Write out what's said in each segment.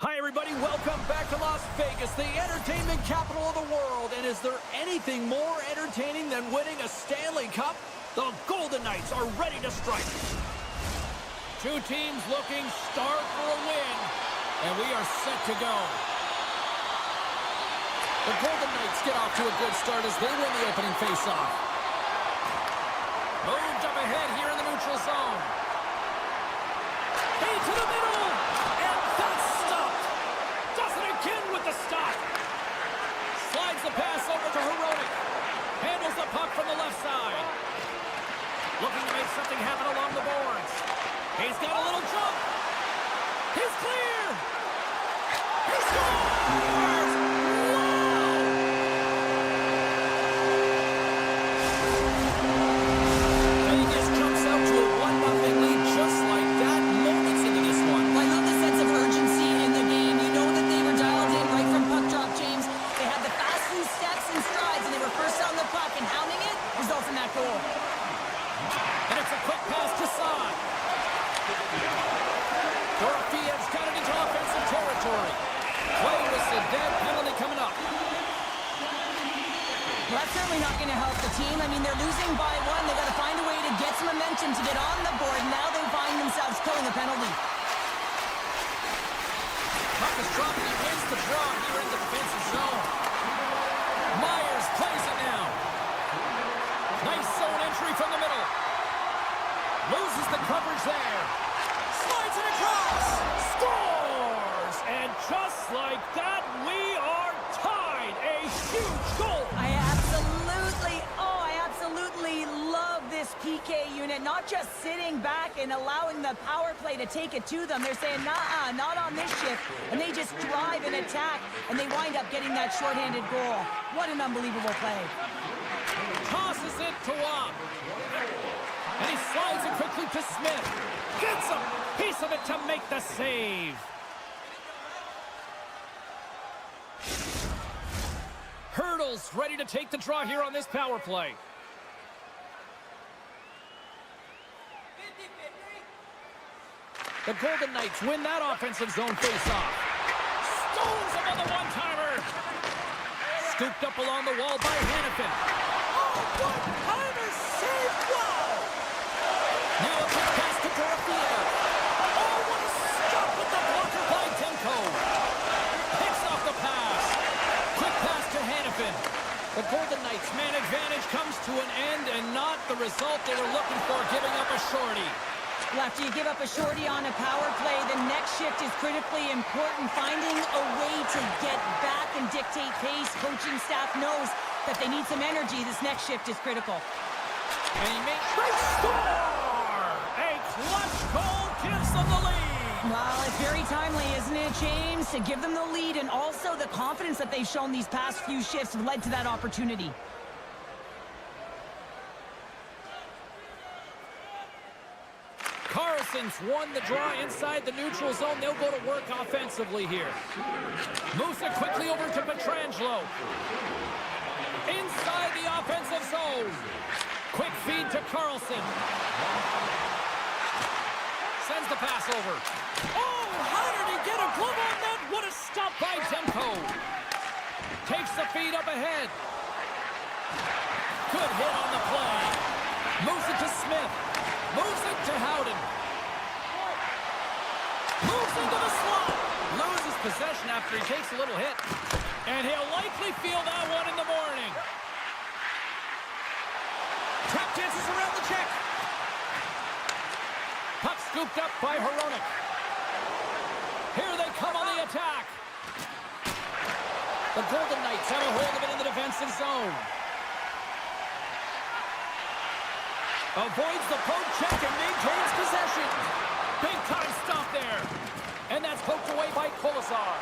Hi, everybody. Welcome back to Las Vegas, the entertainment capital of the world. And is there anything more entertaining than winning a Stanley Cup? The Golden Knights are ready to strike. Two teams looking stark for a win, and we are set to go. The Golden Knights get off to a good start as they win the opening faceoff. Moved up ahead here in the neutral zone. Hey, to the middle, and that's stopped. Does it again with the stop. Slides the pass over to Hronek. Handles the puck from the left side. Looking to make something happen along the boards. He's got a little jump. He's clear. He scores! Vegas jumps out to a 1-0 lead just like that. Moments into this one. I love the sense of urgency in the game. You know that they were dialed in right from puck drop, James. They had the fast few steps and strides, and they were first on the puck, and hounding it results in that goal. And it's a quick pass to Sod. Dorofiev's got it into offensive territory. Play whistle, dead penalty coming up. Well, that's certainly not going to help the team. I mean, they're losing by one. They got to find a way to get some momentum to get on the board. Now they find themselves killing a penalty. Puck is dropped. He wins the draw here in the defensive zone. Myers plays it now. Nice zone entry from the middle. Loses the coverage there. Slides it across. Scores! And just like that, we are tied. A huge goal. I absolutely love this PK unit. Not just sitting back and allowing the power play to take it to them. They're saying, nah, not on this shift. And they just drive and attack, and they wind up getting that shorthanded goal. What an unbelievable play. Tosses it to Watt. And he slides it quickly to Smith. Gets a piece of it to make the save. Hurdles ready to take the draw here on this power play. The Golden Knights win that offensive zone faceoff. Stones him on the one-timer. Scooped up along the wall by Hannafin. Oh, one-timer save! Wow! Now a quick pass to Dorofiev. Oh, what a stop with the blocker by Demko. Picks off the pass. Quick pass to Hannafin. The Golden Knights' man advantage comes to an end and not the result they were looking for, giving up a shorty. Well, after you give up a shorty on a power play, the next shift is critically important. Finding a way to get back and dictate pace. Coaching staff knows that they need some energy. This next shift is critical. And he makes a score! A clutch goal gives them the lead. Well, it's very timely, isn't it, James? To give them the lead, and also the confidence that they've shown these past few shifts have led to that opportunity. Carlson's won the draw inside the neutral zone. They'll go to work offensively here. Moves it quickly over to Pietrangelo. Inside the offensive zone. Quick feed to Carlson. Sends the pass over. Oh, how did he get a glove on that? What a stop by Demko. Takes the feed up ahead. Good hit on the play. Moves it to Smith. Moves it to Howden. Moves into the slot. Loses possession after he takes a little hit. And he'll likely feel that one in the morning. Trap dances around the check. Puck scooped up by Hronek. Here they come on the attack. The Golden Knights have a hold of it in the defensive zone. Avoids the poke check and maintains possession. Big time stop there. And that's poked away by Kolesar.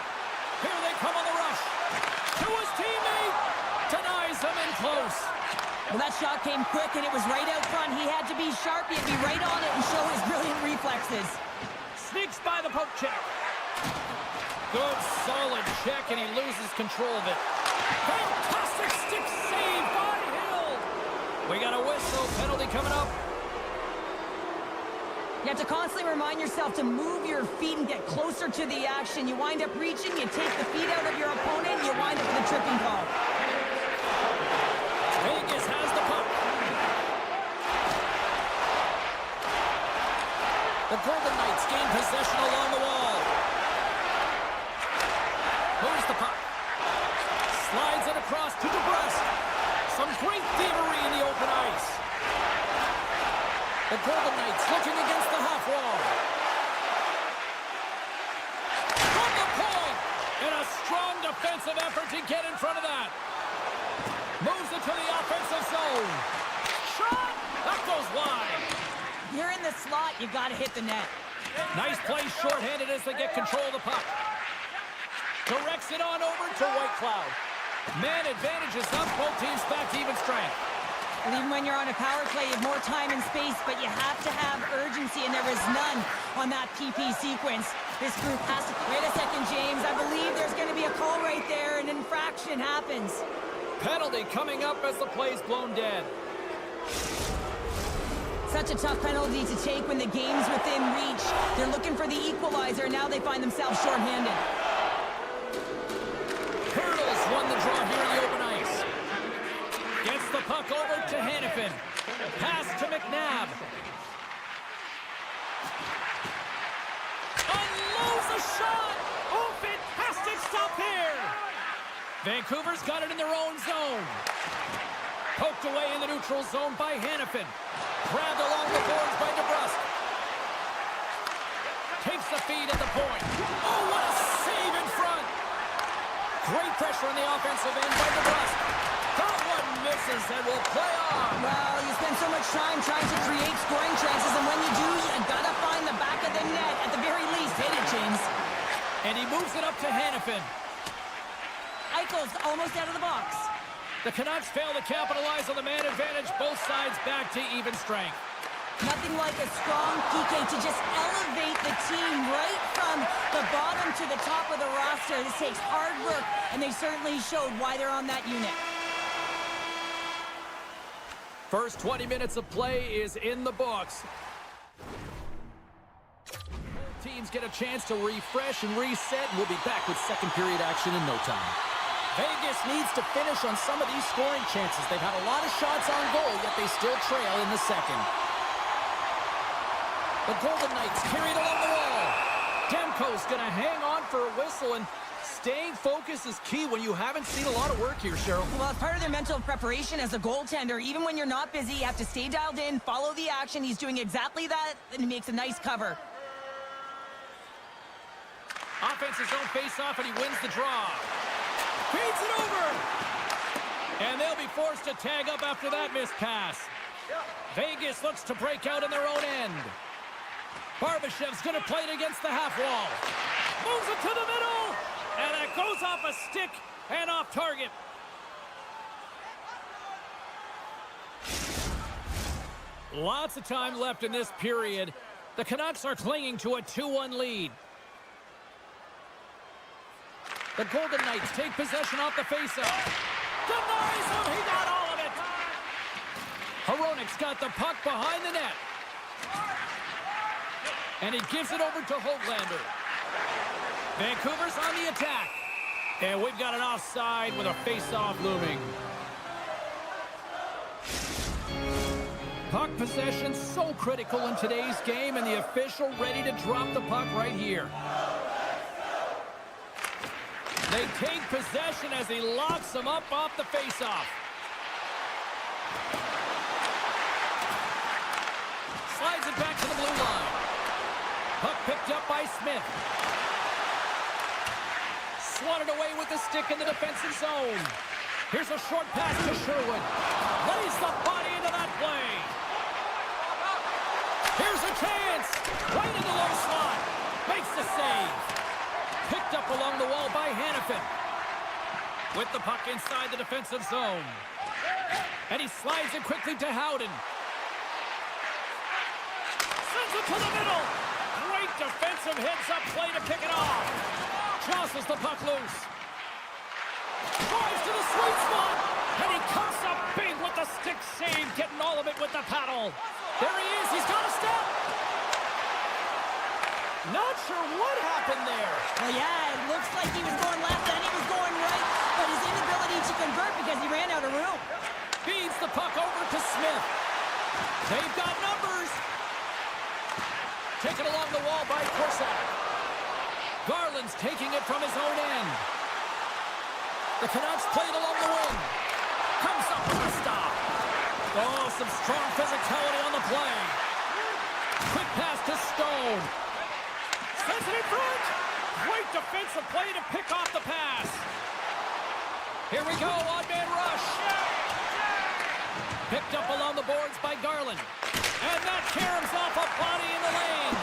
Here they come on the rush. To his teammate. Denies him in close. Well, that shot came quick, and it was right out front. He had to be sharp. He had to be right on it and show his brilliant reflexes. Sneaks by the poke check. Good, solid check, and he loses control of it. Fantastic stick save by Hill. We got a whistle. Penalty coming up. You have to constantly remind yourself to move your feet and get closer to the action. You wind up reaching, you take the feet out of your opponent, and you wind up with a tripping call. Vegas has the puck. The Golden Knights gain possession along the wall. Moves the puck. Slides it across to DeBrusque. Some great thievery in the open ice. The Golden Knights looking against the half wall. From the point! And a strong defensive effort to get in front of that. Moves it to the offensive zone. Shot! That goes wide. You're in the slot, you gotta hit the net. Nice play shorthanded as they get control of the puck. Directs it on over to White Cloud. Man advantages up, both teams back to even strength. And even when you're on a power play, you have more time and space, but you have to have urgency, and there is none on that PP sequence. This group has to... Wait a second, James. I believe there's going to be a call right there. An infraction happens. Penalty coming up as the play's blown dead. Such a tough penalty to take when the game's within reach. They're looking for the equalizer. Now they find themselves shorthanded. Hurdles won the draw here in the open ice. Gets the puck over to Hannafin. Pass to McNabb. Unloads a shot! Oh, fantastic stop here! Vancouver's got it in their own zone. Poked away in the neutral zone by Hannafin. Grabbed along the boards by DeBrusque. Takes the feed at the point. Oh, what a save in front! Great pressure on the offensive end by DeBrusque. That one misses and will play on. Well, you spend so much time trying to create scoring chances, and when you do, you gotta find the back of the net. At the very least, hit it, James. And he moves it up to Hannafin. Eichel's almost out of the box. The Canucks fail to capitalize on the man advantage. Both sides back to even strength. Nothing like a strong PK to just elevate the team right from the bottom to the top of the roster. This takes hard work, and they certainly showed why they're on that unit. First 20 minutes of play is in the books. Teams get a chance to refresh and reset, and we'll be back with second period action in no time. Vegas needs to finish on some of these scoring chances. They've had a lot of shots on goal, yet they still trail in the second. The Golden Knights carried along the wall. Demko's going to hang on for a whistle, and staying focused is key when you haven't seen a lot of work here, Cheryl. Well, it's part of their mental preparation as a goaltender. Even when you're not busy, you have to stay dialed in, follow the action. He's doing exactly that, and he makes a nice cover. Offensive zone face-off, and he wins the draw. Feeds it over! And they'll be forced to tag up after that missed pass. Vegas looks to break out in their own end. Barbashev's going to play it against the half wall. Moves it to the middle! And it goes off a stick and off target. Lots of time left in this period. The Canucks are clinging to a 2-1 lead. The Golden Knights take possession off the faceoff. Denies him! He got all of it! Hronik's got the puck behind the net. And he gives it over to Höglander. Vancouver's on the attack. And we've got an offside with a face-off looming. Puck possession so critical in today's game, and the official ready to drop the puck right here. They take possession as he locks him up off the faceoff. Slides it back to the blue line. Puck picked up by Smith. Swatted away with the stick in the defensive zone. Here's a short pass to Sherwood. Lays the body into that play. Here's a chance. Right in the low slot. Makes the save. Picked up along the wall by Hannafin. With the puck inside the defensive zone. And he slides it quickly to Howden. Sends it to the middle. Great defensive heads-up play to pick it off. Jostles the puck loose. Drives to the sweet spot. And he comes up big with the stick save, getting all of it with the paddle. There he is. He's got a step. Not sure what happened there. Well, yeah, it looks like he was going left and he was going right, but his inability to convert because he ran out of room. Feeds the puck over to Smith. They've got numbers. Taken along the wall by Korsak. Garland's taking it from his own end. The Canucks played along the wing. Comes up with a stop. Oh, some strong physicality on the play. Quick pass to Stone. Sends it in front. Great defensive play to pick off the pass. Here we go, odd-man rush. Picked up along the boards by Garland. And that caroms off a body in the lane.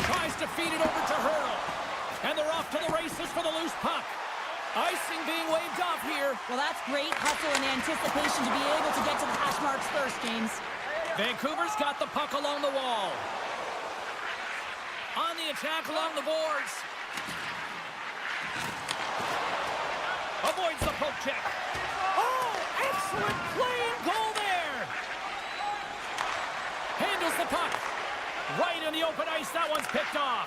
Tries to feed it over to Hurdle. And they're off to the races for the loose puck. Icing being waved off here. Well, that's great hustle and anticipation to be able to get to the hash marks first, James. Vancouver's got the puck along the wall. On the attack along the boards. Avoids the poke check. Oh, excellent play and goal there. Handles the puck. Right on the open ice, that one's picked off.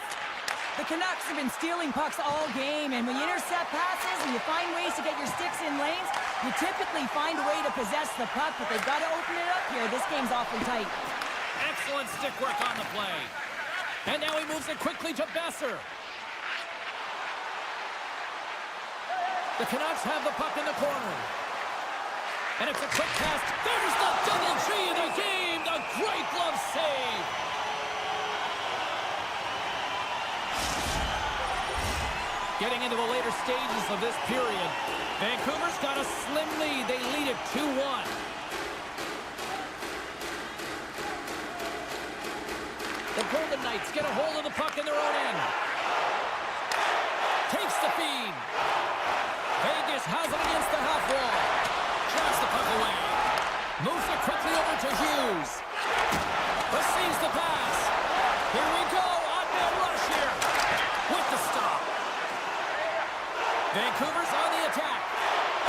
The Canucks have been stealing pucks all game, and when you intercept passes and you find ways to get your sticks in lanes, you typically find a way to possess the puck, but they've got to open it up here. This game's awfully tight. Excellent stick work on the play. And now he moves it quickly to Besser. The Canucks have the puck in the corner. And it's a quick pass. There's the double G in the game. The great glove save. Getting into the later stages of this period, Vancouver's got a slim lead. They lead it 2-1. The Golden Knights get a hold of the puck in their own end. Takes the feed. Vegas has it against the half wall. Drives the puck away. Moves it quickly over to Hughes. Receives the pass. Here we go. Odd-man rush here. With the stop. Vancouver's on the attack.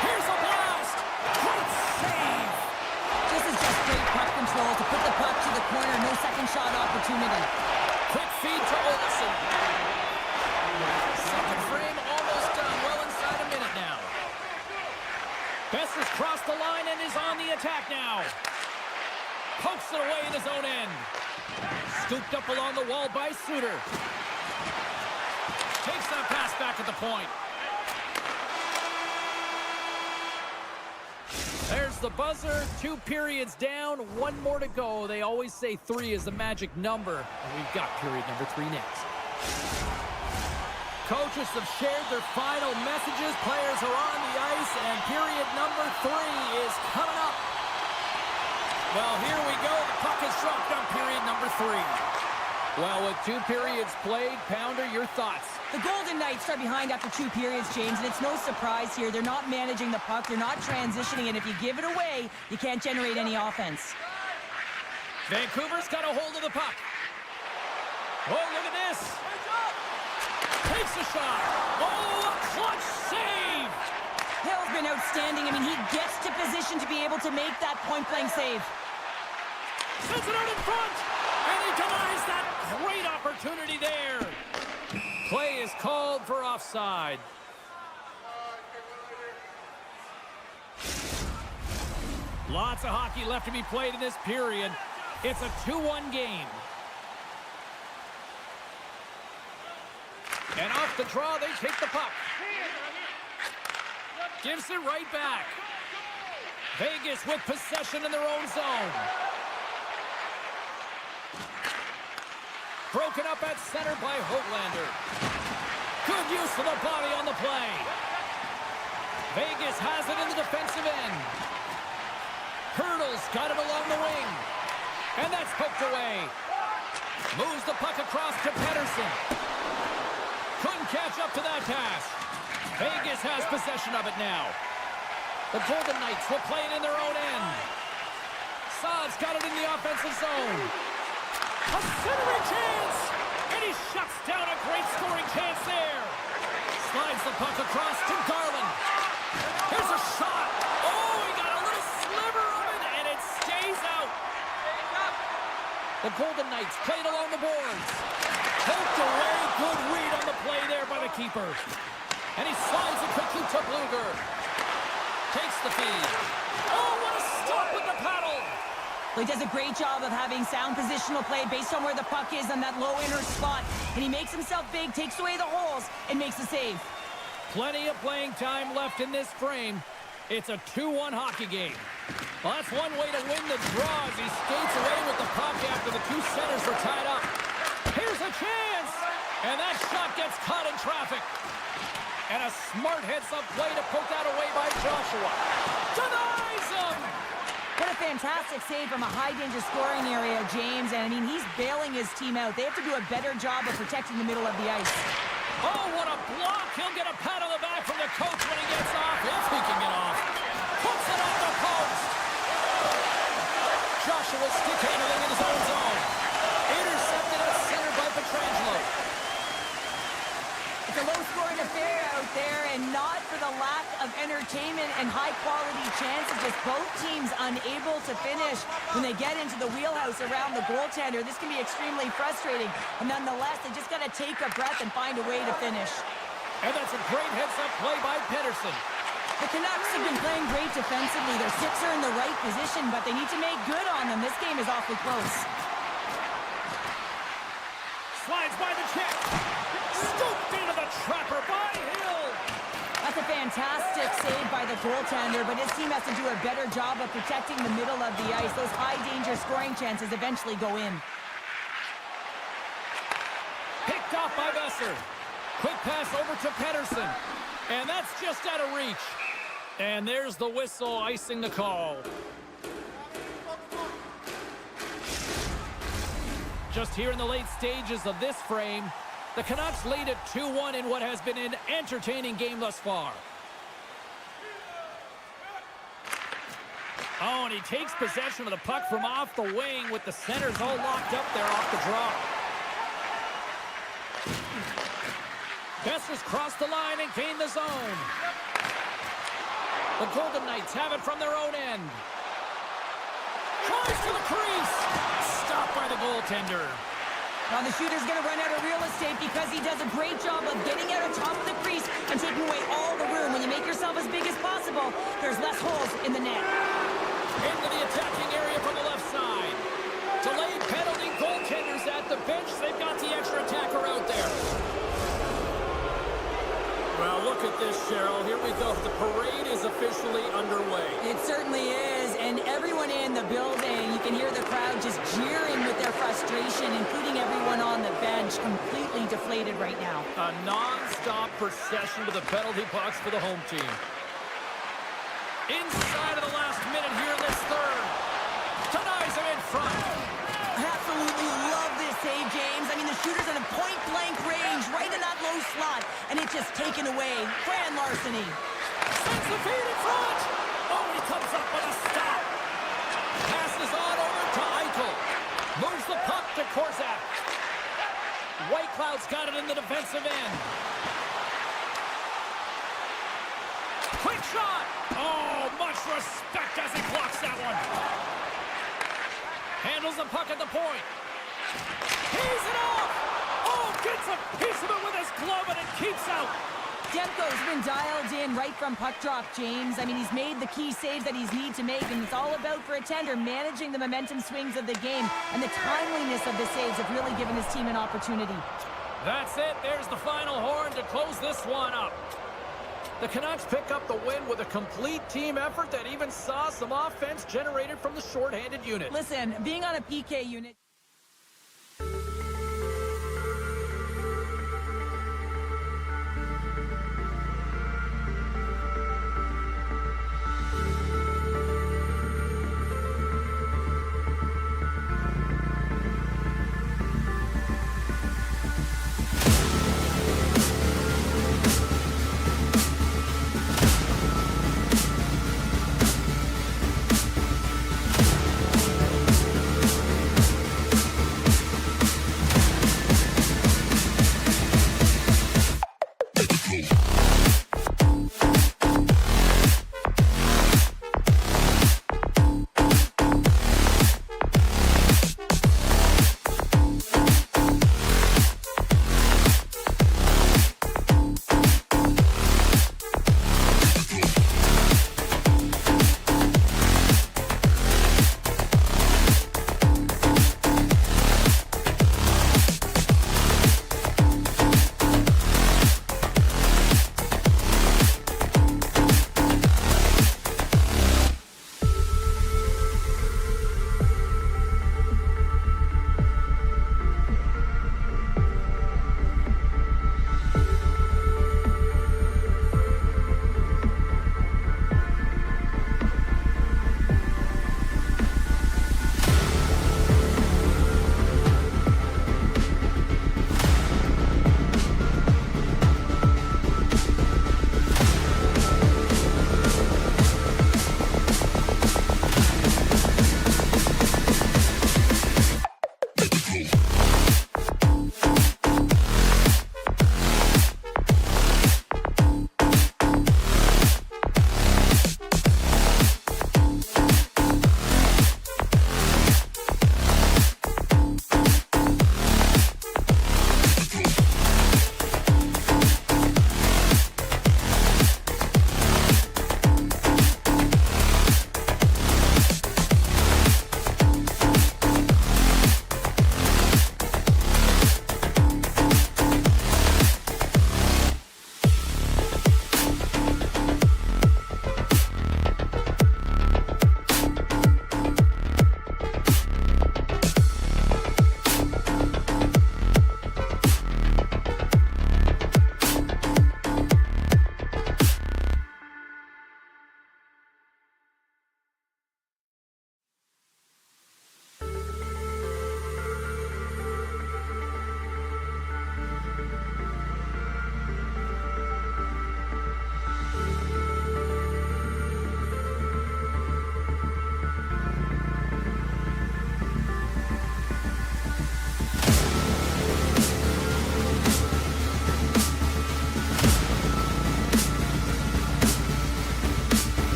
Here's a blast. Great save. This is just great puck control to put the puck to the corner. No second shot opportunity. Quick feed to Olsen. Second frame almost done. Well inside a minute now. Besser's crossed the line and is on the attack now. Pokes it away in his own end. Scooped up along the wall by Suter. Takes that pass back at the point. There's the buzzer. 2 periods down. 1 more to go. They always say 3 is the magic number. And we've got period number 3 next. Coaches have shared their final messages. Players are on the ice. And period number 3 is coming up. Well, here we go. The puck is dropped on period number 3. Well, with 2 periods played, Pounder, your thoughts? The Golden Knights are behind after 2 periods, James, and it's no surprise here. They're not managing the puck. They're not transitioning, and if you give it away, you can't generate any offense. Vancouver's got a hold of the puck. Oh, look at this. Takes a shot. Oh, a clutch save. Hill's been outstanding. I mean, he gets to position to be able to make that point-blank save. Sends it out in front. And he denies that great opportunity there. Play is called for offside. Lots of hockey left to be played in this period. It's a 2-1 game. And off the draw, they take the puck. Gives it right back. Vegas with possession in their own zone. Broken up at center by Hoglander. Good use of the body on the play. Vegas has it in the defensive end. Hurdle's got it along the wing. And that's poked away. Moves the puck across to Pettersson. Couldn't catch up to that pass. Vegas has possession of it now. The Golden Knights will play it in their own end. Saad's got it in the offensive zone. A centering chance! And he shuts down a great scoring chance there. Slides the puck across to Garland. Here's a shot. Oh, he got a little sliver of it, and it stays out. The Golden Knights played along the boards. Poked away. Good read on the play there by the keeper. And he slides it quickly to Bluger. Takes the feed. Oh, what a stop with the paddle! Well, he does a great job of having sound positional play based on where the puck is on that low inner spot. And he makes himself big, takes away the holes, and makes a save. Plenty of playing time left in this frame. It's a 2-1 hockey game. Well, that's one way to win the draw as he skates away with the puck after the two centers were tied up. Here's a chance! And that shot gets caught in traffic. And a smart heads-up play to poke that away by Joshua. Denies him! What a fantastic save from a high-danger scoring area, James. And, I mean, he's bailing his team out. They have to do a better job of protecting the middle of the ice. Oh, what a block! He'll get a pat on the back from the coach when he gets off, if he can get off. Puts it off the post. Joshua stick handling in his own zone. Intercepted at center by Pietrangelo. It's a low-scoring affair out there, and not for the lack of entertainment and high-quality chances. Just both teams unable to finish when they get into the wheelhouse around the goaltender. This can be extremely frustrating, and nonetheless, they just got to take a breath and find a way to finish. And that's a great heads-up play by Pettersson. The Canucks have been playing great defensively. Their sticks are in the right position, but they need to make good on them. This game is awfully close. Slides by the check. Scooped into the trapper by Hill. That's a fantastic save by the goaltender, but his team has to do a better job of protecting the middle of the ice. Those high-danger scoring chances eventually go in. Picked off by Besser. Quick pass over to Pettersson. And that's just out of reach. And there's the whistle icing the call. Just here in the late stages of this frame, the Canucks lead at 2-1 in what has been an entertaining game thus far. Oh, and he takes possession of the puck from off the wing with the centers all locked up there off the draw. Besser's crossed the line and gained the zone. The Golden Knights have it from their own end. Tries to the crease. Stopped by the goaltender. Now the shooter's going to run out of real estate because he does a great job of getting out of top of the crease and taking away all the room. When you make yourself as big as possible, there's less holes in the net. Into the attacking area from the left side. Delayed penalty, goaltenders at the bench. They've got the extra attacker out there. Well, look at this, Cheryl. Here we go. The parade is officially underway. It certainly is, and everyone in the building, you can hear the crowd just jeering with their frustration, including everyone on the bench, completely deflated right now. A non-stop procession to the penalty box for the home team. Inside of the last minute here in this third. Denies him in front. I absolutely love this save, James. I mean, the shooter's in a point-blank range, right in that low slot, and it's just taken away. Grand larceny. Sends the feed in front. Oh, he comes up with a stop. Passes on over to Eichel. Moves the puck to Korzak. Whitecloud's got it in the defensive end. Quick shot. Oh, much respect as he blocks that one. Handles the puck at the point. He's it off. Oh, gets a piece of it with his glove and it keeps out. Demko's been dialed in right from puck drop, James. I mean, he's made the key saves that he's need to make, and it's all about, for a tender, managing the momentum swings of the game, and the timeliness of the saves have really given his team an opportunity. That's it. There's the final horn to close this one up. The Canucks pick up the win with a complete team effort that even saw some offense generated from the shorthanded unit. Listen, being on a PK unit...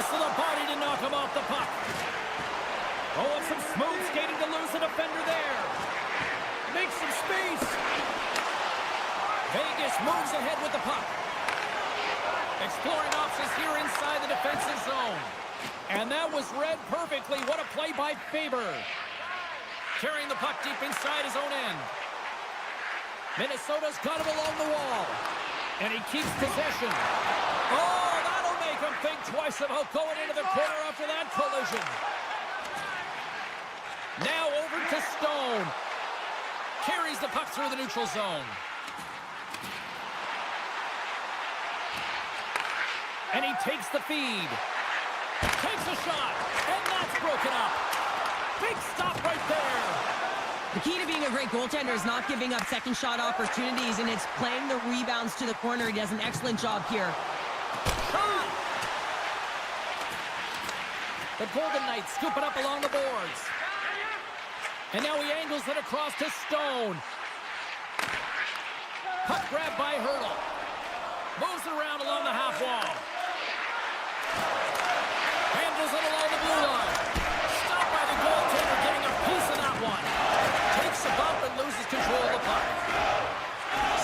Toss to the body to knock him off the puck. Oh, and some smooth skating to lose a defender there. Makes some space. Vegas moves ahead with the puck. Exploring options here inside the defensive zone. And that was read perfectly. What a play by Faber. Carrying the puck deep inside his own end. Minnesota's got him along the wall. And he keeps possession. Oh, that'll make him think twice about going into the corner after that collision. Now over to Stone. Carries the puck through the neutral zone. And he takes the feed. Takes a shot. And that's broken up. Big stop right there. The key to being a great goaltender is not giving up second shot opportunities, and it's playing the rebounds to the corner. He does an excellent job here. Shot! The Golden Knights scoop it up along the boards. And now he angles it across to Stone. Puck grab by Hurdle. Moves it around along the half wall. Handles it along the blue line. Stopped by the goaltender, getting a piece of that one. Takes a bump and loses control of the puck.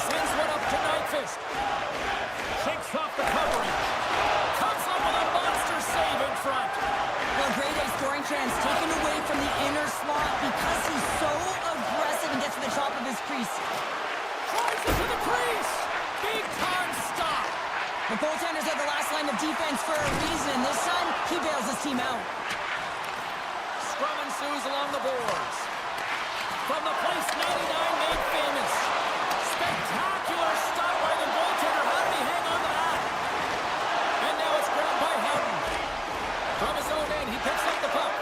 Sends one up to Nyquist. Shakes off the coverage. Comes up with a monster save in front. Well, grade A scoring chance taken away from the inner slot because he's so aggressive and gets to the top of his crease. Tries it to the crease. Big time stop. The goaltenders are the last line of defense for a reason. This time, he bails his team out. Scrum ensues along the boards. From the place 99 made famous. Spectacular stop by the goaltender. How did he hang on to that? And now it's grabbed by Houghton. From his own end, he picks up the puck.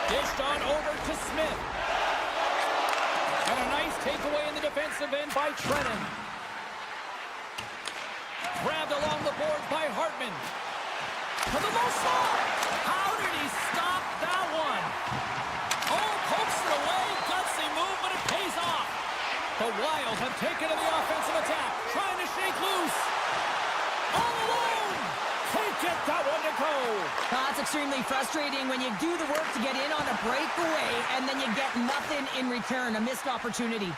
Dished on over to Smith. And a nice takeaway in the defensive end by Trennan. Grabbed along the board by Hartman. To the low slot. How did he stop that one? Oh, pokes it away. Gutsy move, but it pays off. The Wild have taken to the offensive attack. Trying to shake loose. All alone. Can't get that one to go. That's extremely frustrating when you do the work to get in on a breakaway and then you get nothing in return. A missed opportunity.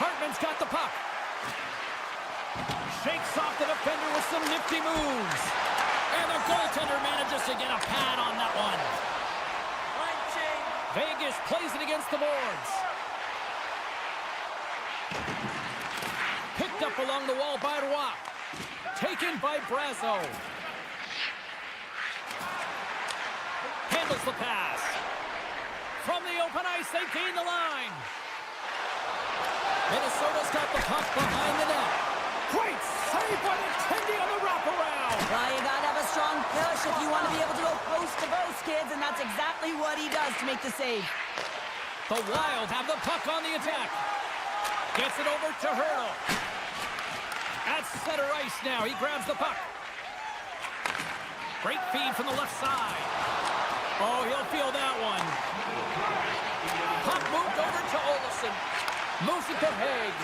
Hartman's got the puck. Shakes off the defender with some nifty moves. And the goaltender manages to get a pad on that one. Vegas plays it against the boards. Picked up along the wall by Roy. Taken by Brazo. Handles the pass. From the open ice, they gain the line. Minnesota's got the puck behind the net. Great save by the Tendy on the wraparound. Well, you gotta have a strong push if you want to be able to go post to post, kids, and that's exactly what he does to make the save. The Wild have the puck on the attack. Gets it over to Hurdle. At center ice now, he grabs the puck. Great feed from the left side. Oh, he'll feel that one. Puck moved over to Olofsson. Moves it to Haig.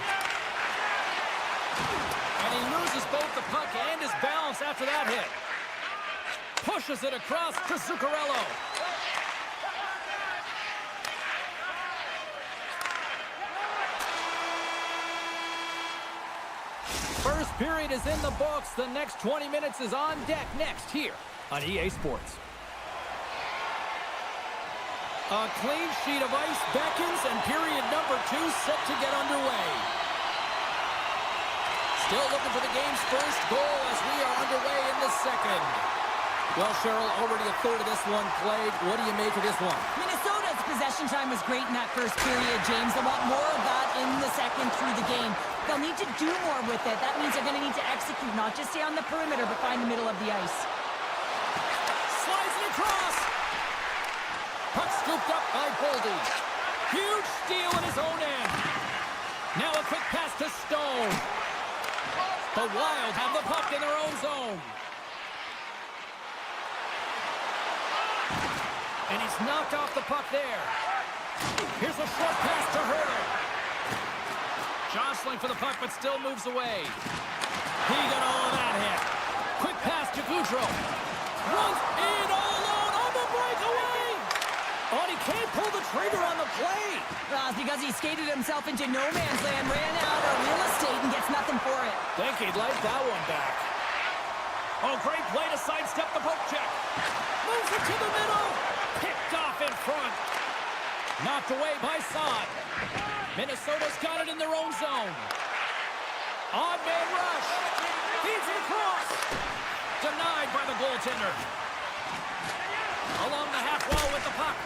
And he loses both the puck and his balance after that hit. Pushes it across to Zuccarello. First period is in the books. The next 20 minutes is on deck next here on EA Sports. A clean sheet of ice beckons, and period number 2 set to get underway. Still looking for the game's first goal as we are underway in the second. Well, Cheryl, already a third of this one played. What do you make of this one? Minnesota's possession time was great in that first period, James. They want more of that in the second through the game. They'll need to do more with it. That means they're going to need to execute, not just stay on the perimeter, but find the middle of the ice. Slides it across. Puck scooped up by Boldy. Huge steal in his own end. Now a quick pass to Stone. The Wild have the puck in their own zone. And he's knocked off the puck there. Here's a short pass to Hurdle. Jostling for the puck, but still moves away. He got all of that hit. Quick pass to Goudreau. Runs in all alone on the breakaway. Oh, and he can't pull the trigger on the play. Because he skated himself into no man's land, ran out of real estate, and gets nothing for it. Think he'd like that one back. Oh, great play to sidestep the poke check. Moves it to the middle. Picked off in front. Knocked away by Sod. Minnesota's got it in their own zone. Odd man rush. Feeds it across. Denied by the goaltender. Along the half wall with the puck.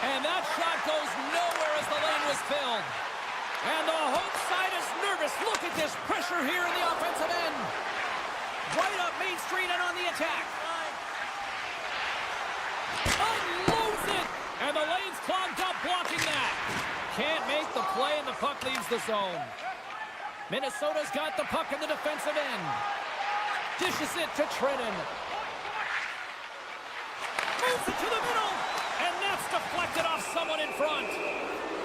And that shot goes nowhere as the lane was filled. And the home side is nervous. Look at this pressure here in the offensive end. Right up Main Street and on the attack. Unloads it. And the lane's clogged up blocking that. Can't make the play and the puck leaves the zone. Minnesota's got the puck in the defensive end. Dishes it to Trennan. Moves it to the middle. And that's deflected off someone in front.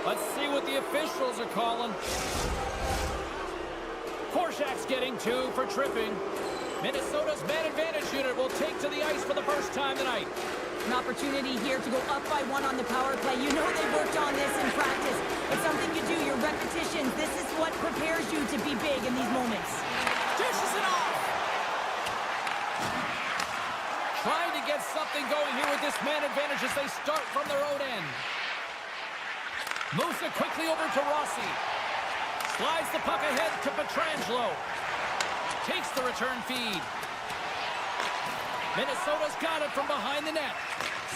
Let's see what the officials are calling. Korshak's getting 2 for tripping. Minnesota's man advantage unit will take to the ice for the first time tonight. An opportunity here to go up by 1 on the power play. You know they worked on this in practice. It's something you do, your repetitions. This is what prepares you to be big in these moments. Dishes it off. Trying to get something going here with this man advantage as they start from their own end. Moves it quickly over to Rossi. Slides the puck ahead to Pietrangelo. Takes the return feed. Minnesota's got it from behind the net.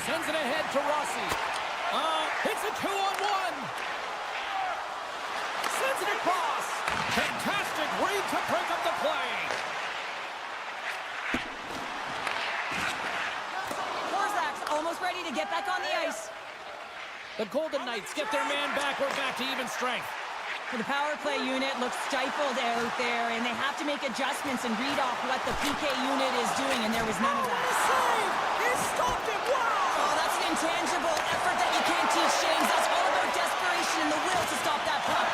Sends it ahead to Rossi. Hits a 2-on-1. Sends it across. Fantastic read to break up the play. Korzak's almost ready to get back on the ice. The Golden Knights get their man back. We're back to even strength. The power play unit looks stifled out there, and they have to make adjustments and read off what the PK unit is doing, and there was none of that. Save! He stopped it! Wow! Oh, that's an intangible effort that you can't teach, James. That's all about desperation and the will to stop that puck.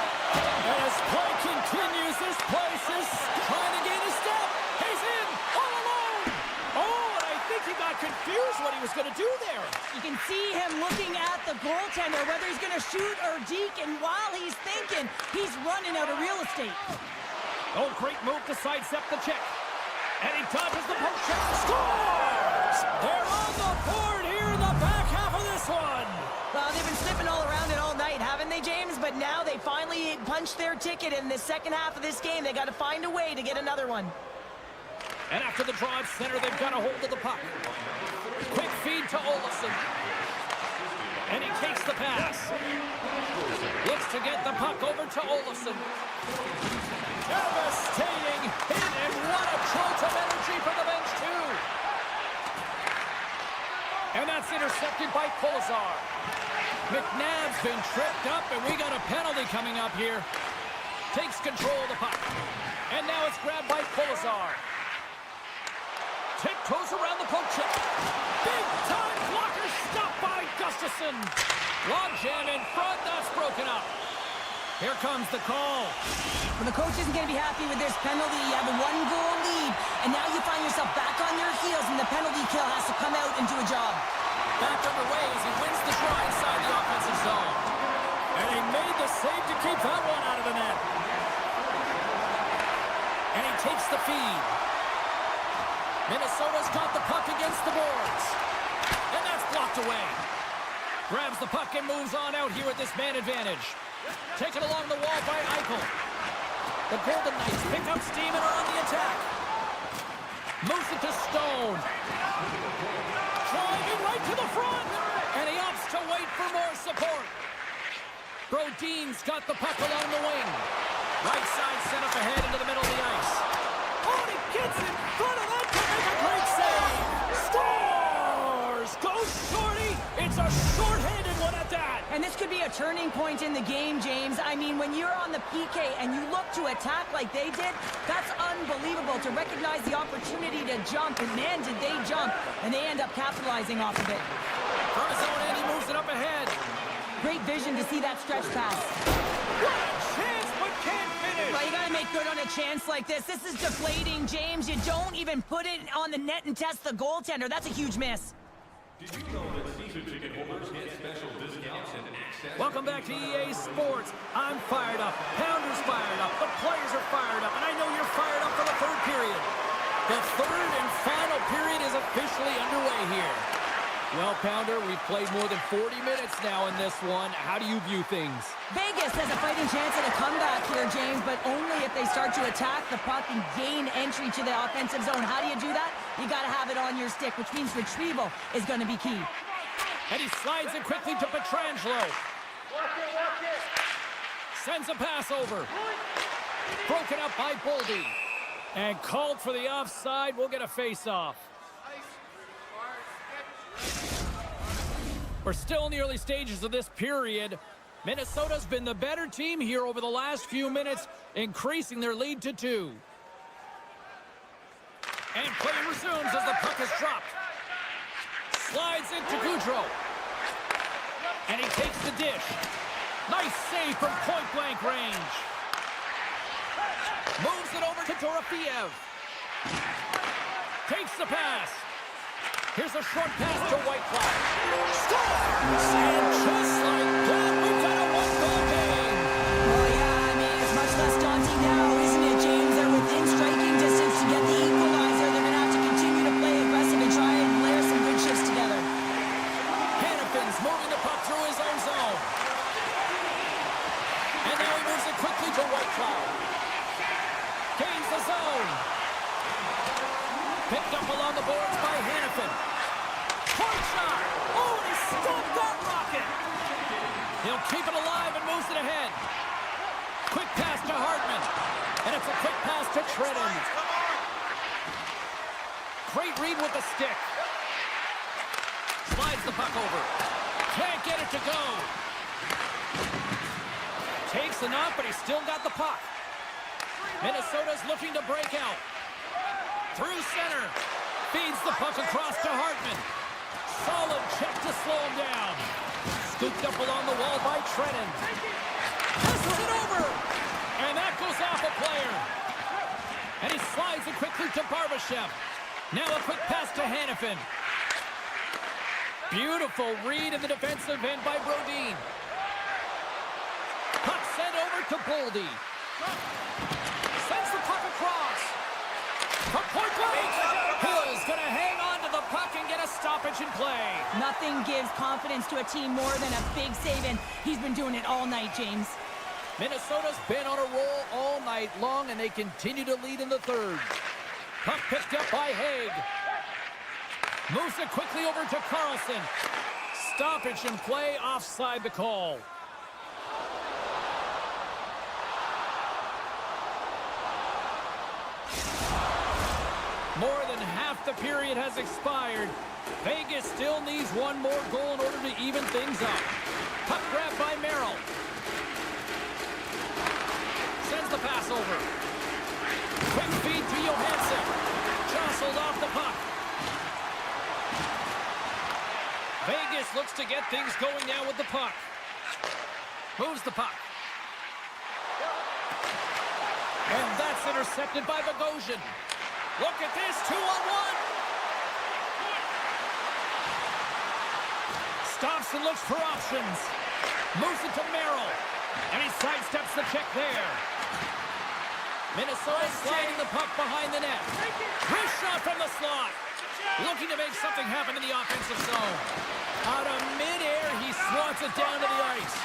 As play continues, this place is trying to gain a step. He's in, all alone. Oh, and I think he got confused what he was going to do there. You can see him looking at the goaltender, whether he's going to shoot or deke, and while he's thinking, he's running out of real estate. Oh, great move to sidestep the check. And he dodges the poke check. Scores! They're on the board here in the back half of this one. Well, they've been slipping all around it all night, haven't they, James? But now they finally punched their ticket in the second half of this game. They got to find a way to get another one. And after the draw at center, they've got a hold of the puck. Quick feed to Olofsson. And he takes the pass. Looks to get the puck over to Olofsson. Devastating hit, and what a jolt of energy for the bench, too. And that's intercepted by Kolesar. McNabb's been tripped up, and we got a penalty coming up here. Takes control of the puck. And now it's grabbed by Kolesar. Tiptoes around the poke check. Big time blocker stopped by Gustafsson. Log jam in front, that's broken up. Here comes the call. Well, the coach isn't going to be happy with this penalty. You have a 1-goal lead, and now you find yourself back on your heels, and the penalty kill has to come out and do a job. Back underway as he wins the draw inside the offensive zone. And he made the save to keep that one out of the net. And he takes the feed. Minnesota's got the puck against the boards. And that's blocked away. Grabs the puck and moves on out here with this man advantage. Taken along the wall by Eichel. The Golden Knights pick up steam and are on the attack. Moves it to Stone. Driving right to the front. And he opts to wait for more support. Brodin's got the puck along the wing. Right side set up ahead into the middle of the ice. Oh, and he gets in front of that to make a great save. Scores! Go Shorty! It's a short-handed one at that. And this could be a turning point in the game, James. I mean, when you're on the PK and you look to attack like they did, that's unbelievable to recognize the opportunity to jump. And man, did they jump. And they end up capitalizing off of it. From his own end, he moves it up ahead. Great vision to see that stretch pass. What a chance, but can't finish. finish. Well, you got to make good on a chance like this. This is deflating, James. You don't even put it on the net and test the goaltender. That's a huge miss. Did you know that season ticket holders get special discounts and access? Welcome back to EA Sports. I'm fired up. Pounder's fired up. The players are fired up. And I know you're fired up for the third period. The third and final period is officially underway here. Well, Pounder, we've played more than 40 minutes now in this one. How do you view things? Vegas has a fighting chance at a comeback here, James, but only if they start to attack the puck and gain entry to the offensive zone. How do you do that? You got to have it on your stick, which means retrieval is going to be key. And he slides it quickly to Pietrangelo. Sends a pass over. Broken up by Boldy. And called for the offside. We'll get a face-off. We're still in the early stages of this period. Minnesota's been the better team here over the last few minutes, increasing their lead to 2. And play resumes as the puck is dropped. Slides into Goudreau. And he takes the dish. Nice save from point-blank range. Moves it over to Dorofeev. Takes the pass. Here's a short pass to Whitecloud. Scores! And just like that, we've got a one-goal game. Well, yeah, I mean, it's much less daunting now, isn't it, James? They're within striking distance to get the equalizer. They're going to have to continue to play aggressive and try and layer some good shifts together. Hannafin's moving the puck through his own zone. And now he moves it quickly to Whitecloud. Gains the zone. Picked up along the boards by Hannafin. Point shot! Oh, and he stopped that rocket! He'll keep it alive and moves it ahead. Quick pass to Hartman. And it's a quick pass to Trenton. Great read with the stick. Slides the puck over. Can't get it to go. Takes the knock, but he's still got the puck. Minnesota's looking to break out. Through center. Feeds the puck across to Hartman. Solid check to slow him down. Scooped up along the wall by Trenton. Passes it over. And that goes off a player. And he slides it quickly to Barbashev. Now a quick pass to Hannafin. Beautiful read in the defensive end by Brodin. Puck sent over to Boldy. Sends the puck across. From point blank. Hill's going to hang on to the puck and get a stoppage in play. Nothing gives confidence to a team more than a big save, and he's been doing it all night, James. Minnesota's been on a roll all night long, and they continue to lead in the third. Puck picked up by Haig. Moves it quickly over to Carlson. Stoppage in play, offside the call. More than half the period has expired. Vegas still needs one more goal in order to even things up. Puck grab by Merrill. Sends the pass over. Quick feed to Johansson. Jostled off the puck. Vegas looks to get things going now with the puck. Moves the puck. And that's intercepted by Bogosian. Look at this, 2-on-1. Stops and looks for options. Moves it to Merrill. And he sidesteps the check there. Minnesota sliding the puck behind the net. Wrist shot from the slot. Looking to make something happen in the offensive zone. Out of midair, he swats it down to the ice.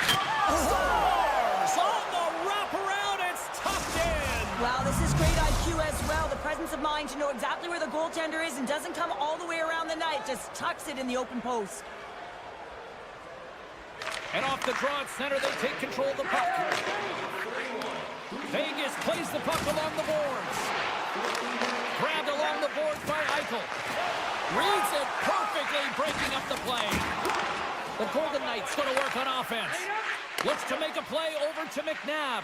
Scores! On the wraparound, it's tucked in. Wow, this is great IQ as well. The presence of mind to know exactly where the goaltender is and doesn't come all the way around the net. Just tucks it in the open post. And off the draw at center, they take control of the puck. Vegas plays the puck along the boards. Grabbed along the boards by Eichel. Reads it perfectly, breaking up the play. The Golden Knights going to work on offense. Looks to make a play over to McNabb.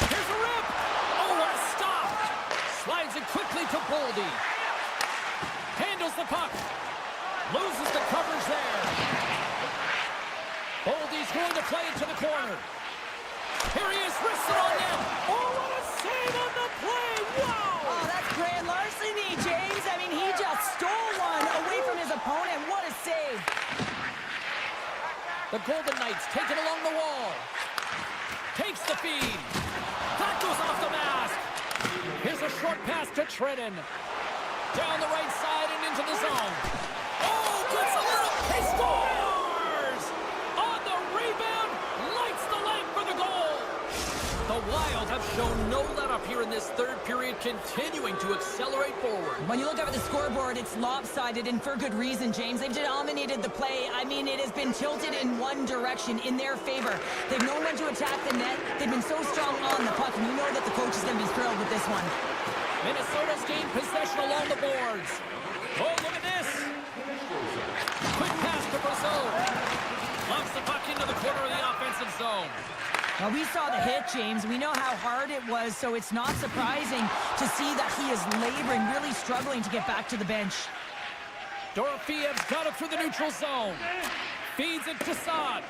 Here's a rip. Oh, what a stop. Slides it quickly to Boldy. Handles the puck. Loses the coverage there. Boldy's going to play it to the corner. Here he is, wristed on net. Oh, what a save on the play. Wow! Oh, that's grand larceny, James. I mean, he just stole one away from his opponent. What a save. The Golden Knights take it along the wall. Takes the feed. That goes off the mask. Here's a short pass to Trennan. Down the right side and into the zone. Oh, gets a little... He scores! On the rebound, lights the lamp for the goal. The Wild have shown no let-up here in this third period, continuing to accelerate forward. When you look up at the scoreboard, it's lopsided, and for good reason, James. They've dominated the play. I mean, it has been tilted in one direction, in their favor. They've known when to attack the net. They've been so strong on the puck, and you know that the coach is going to be thrilled with this one. Minnesota's gained possession along the boards. Oh, look at this. Quick pass to Brazil. Lumps the puck into the corner of the offensive zone. Well, we saw the hit, James. We know how hard it was, so it's not surprising to see that he is laboring, really struggling to get back to the bench. Dorofiev's got it through the neutral zone. Feeds it to Saad.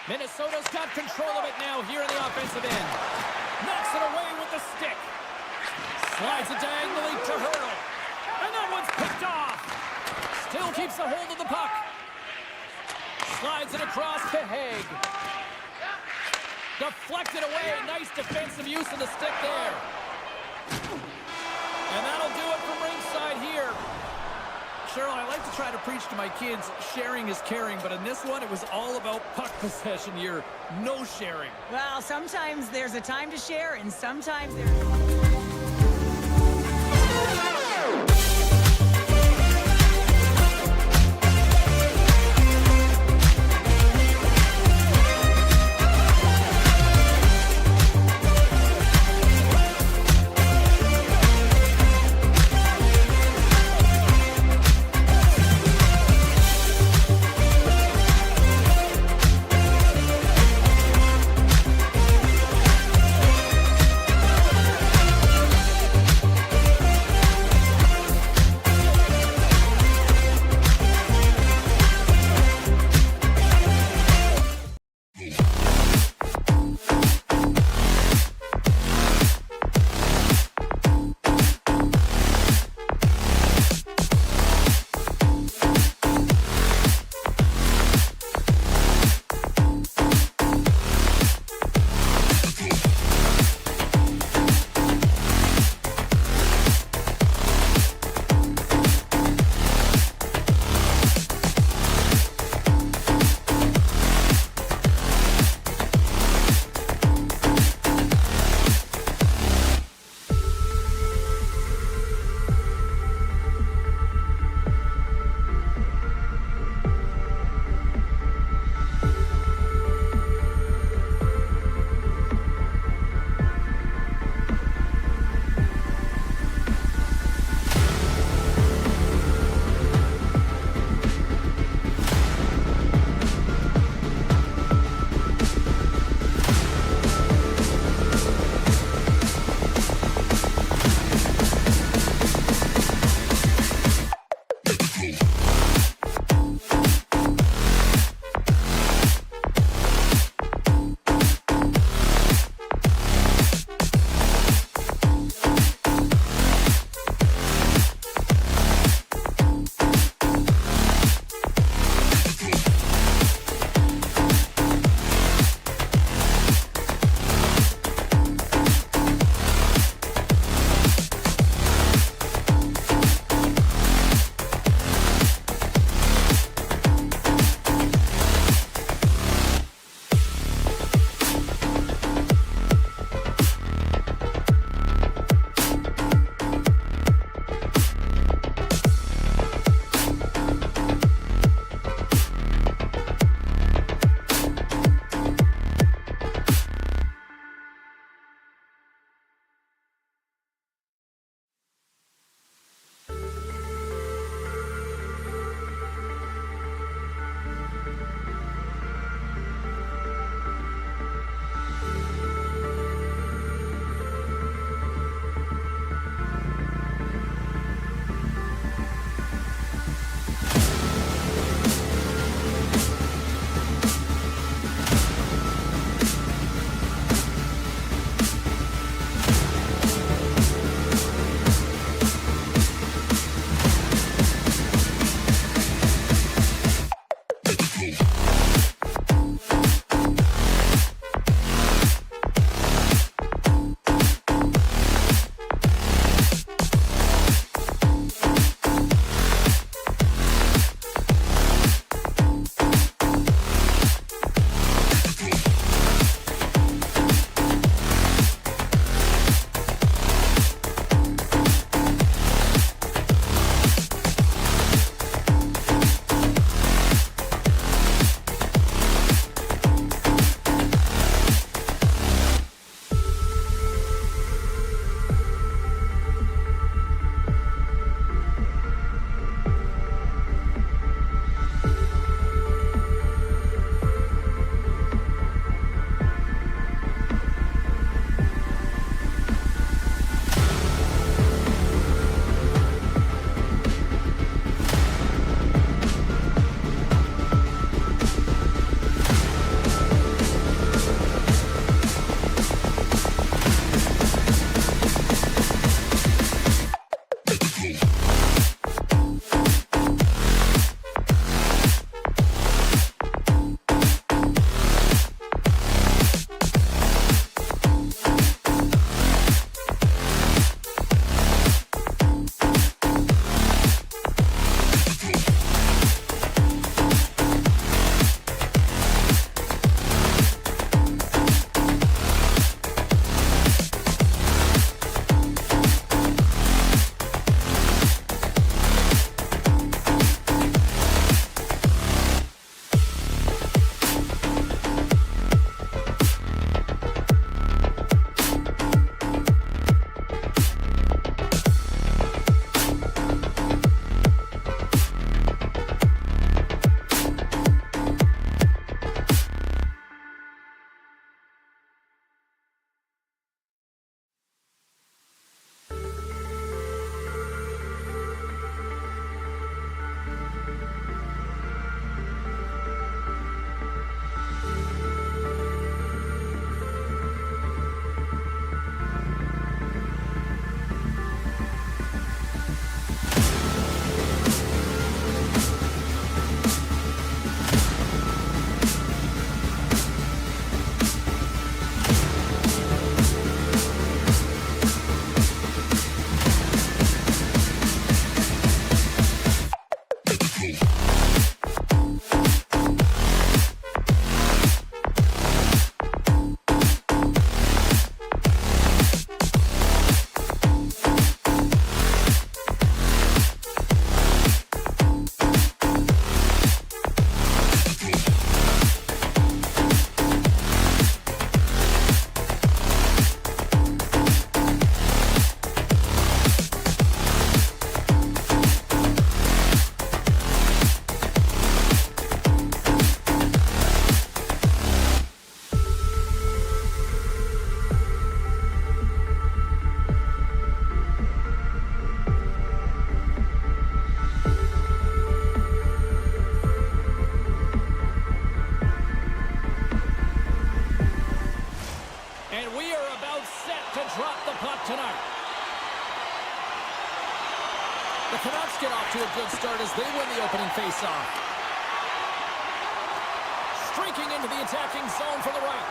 Minnesota's got control of it now here in the offensive end. Knocks it away with the stick. Slides it diagonally to Hurdle. And that one's picked off. Still keeps a hold of the puck. Slides it across to Haig. Deflected away. Nice defensive use of the stick there. And that'll do it from ringside here. Cheryl, I like to try to preach to my kids, sharing is caring, but in this one, it was all about puck possession here. No sharing. Well, sometimes there's a time to share, and sometimes there's... off to a good start as they win the opening faceoff. Streaking into the attacking zone from the right.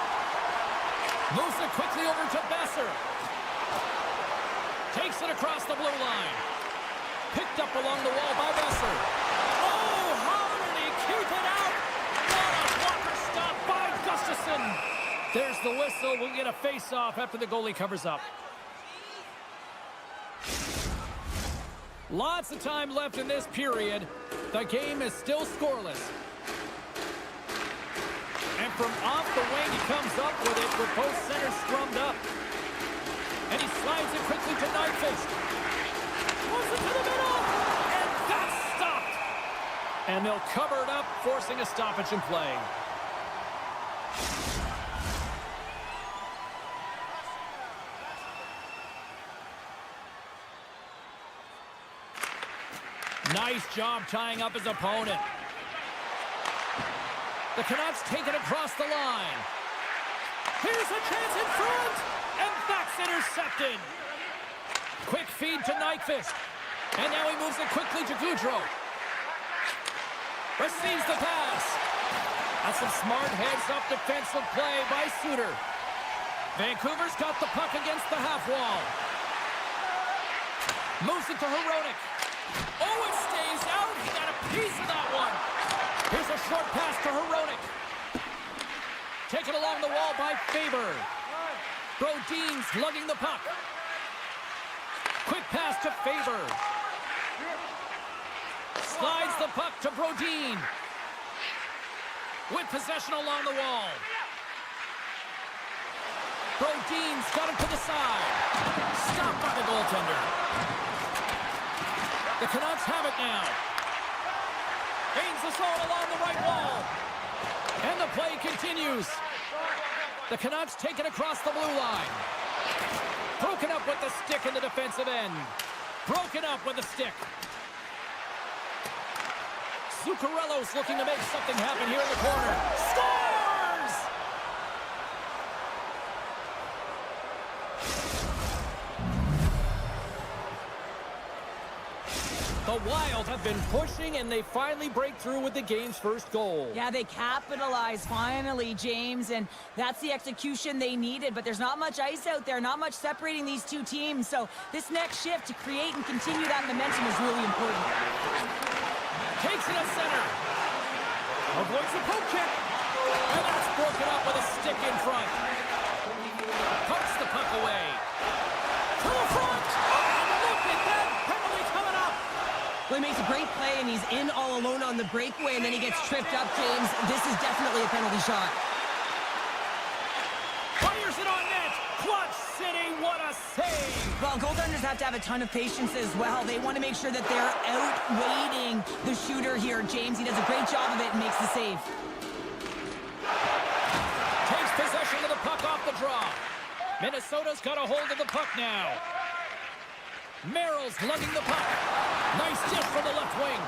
Moves it quickly over to Besser. Takes it across the blue line. Picked up along the wall by Besser. Oh, how did he keep it out? What a blocker stop by Gustafsson. There's the whistle. We'll get a face-off after the goalie covers up. Lots of time left in this period. The game is still scoreless. And from off the wing, he comes up with it with both centers scrummed up. And he slides it quickly to Nyquist. Puts it to the middle. And that's stopped. And they'll cover it up, forcing a stoppage in play. Nice job tying up his opponent. The Canucks take it across the line. Here's a chance in front. And that's intercepted. Quick feed to Nyquist. And now he moves it quickly to Gaudreau. Receives the pass. That's some smart heads-up defensive play by Suter. Vancouver's got the puck against the half wall. Moves it to Hronek. Oh, it stays out. He got a piece of that one. Here's a short pass to Hronek. Taken along the wall by Faber. Brodin's lugging the puck. Quick pass to Faber. Slides the puck to Brodin. With possession along the wall. Brodin's got it to the side. Stopped by the goaltender. The Canucks have it now. Gains the zone along the right wall. And the play continues. The Canucks take it across the blue line. Broken up with the stick in the defensive end. Broken up with the stick. Zuccarello's looking to make something happen here in the corner. Scores! The Wild have been pushing, and they finally break through with the game's first goal. Yeah, they capitalize finally, James, and that's the execution they needed, but there's not much ice out there, not much separating these two teams, so this next shift to create and continue that momentum is really important. Takes it at center. Avoids the poke check. And that's broken up with a stick in front. Pokes the puck away. To the front. And look at that penalty coming up. Well, he makes a great play, and he's in all alone on the breakaway, and then he gets tripped up, James. This is definitely a penalty shot. Fires it on net. Clutch City, what a save. Well, goaltenders have to have a ton of patience as well. They want to make sure that they're outweighting the shooter here. James, he does a great job of it and makes the save. Takes possession of the puck off the draw. Minnesota's got a hold of the puck now. Merrill's lugging the puck. Nice dish from the left wing.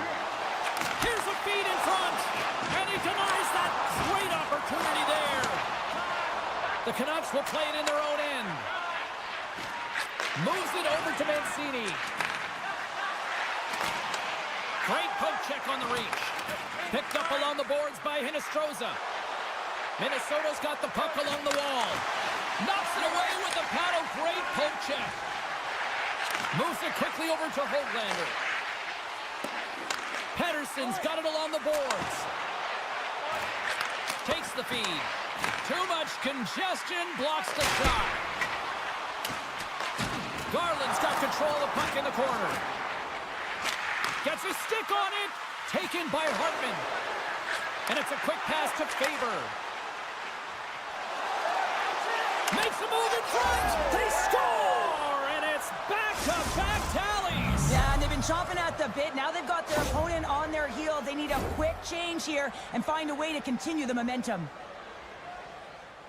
Here's a feed in front. And he denies that great opportunity there. The Canucks will play it in their own end. Moves it over to Mancini. Great poke check on the reach. Picked up along the boards by Hinostroza. Minnesota's got the puck along the wall. Knocks it away with the paddle. Great poke check. Moves it quickly over to Höglander. Pettersson's got it along the boards. Takes the feed. Too much congestion. Blocks the shot. Garland's got control of the puck in the corner. Gets a stick on it. Taken by Hartman. And it's a quick pass to Faber. Makes a move in front. They score! And it's back-to-back tallies. Yeah, and they've been chomping at the bit. Now they've got their opponent on their heels. They need a quick change here and find a way to continue the momentum.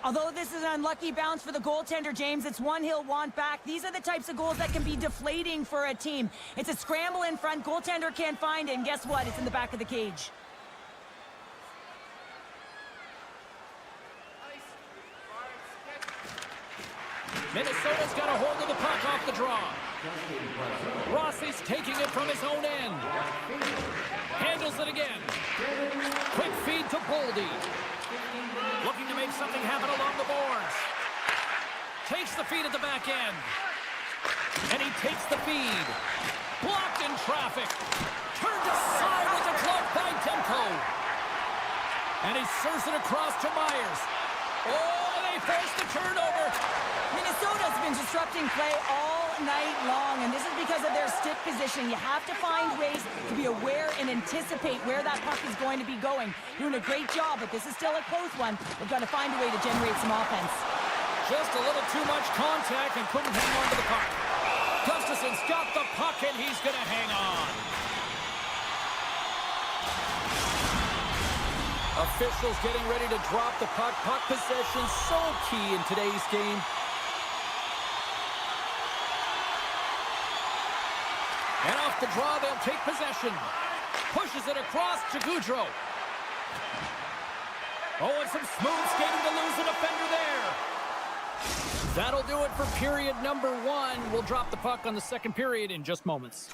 Although this is an unlucky bounce for the goaltender, James, it's one he'll want back. These are the types of goals that can be deflating for a team. It's a scramble in front. Goaltender can't find it, and guess what? It's in the back of the cage. Minnesota's got a hold of the puck off the draw. Rossi's taking it from his own end. Handles it again. Quick feed to Boldy. Looking to make something happen along the boards. Takes the feed at the back end. And he takes the feed. Blocked in traffic. Turned aside with a glove by Demko. And he serves it across to Myers. Oh, they force the turnover. Minnesota's been disrupting play all night long, and this is because of their stick position. You have to find ways to be aware and anticipate where that puck is going to be going. Doing a great job, but this is still a close one. They've got to find a way to generate some offense. Just a little too much contact and couldn't hang on to the puck. Gustafson's got the puck, and he's going to hang on. Officials getting ready to drop the puck. Puck possession so key in today's game. And off the draw, they'll take possession. Pushes it across to Gaudreau. Oh, and some smooth skating to lose a defender there. That'll do it for period number 1. We'll drop the puck on the second period in just moments.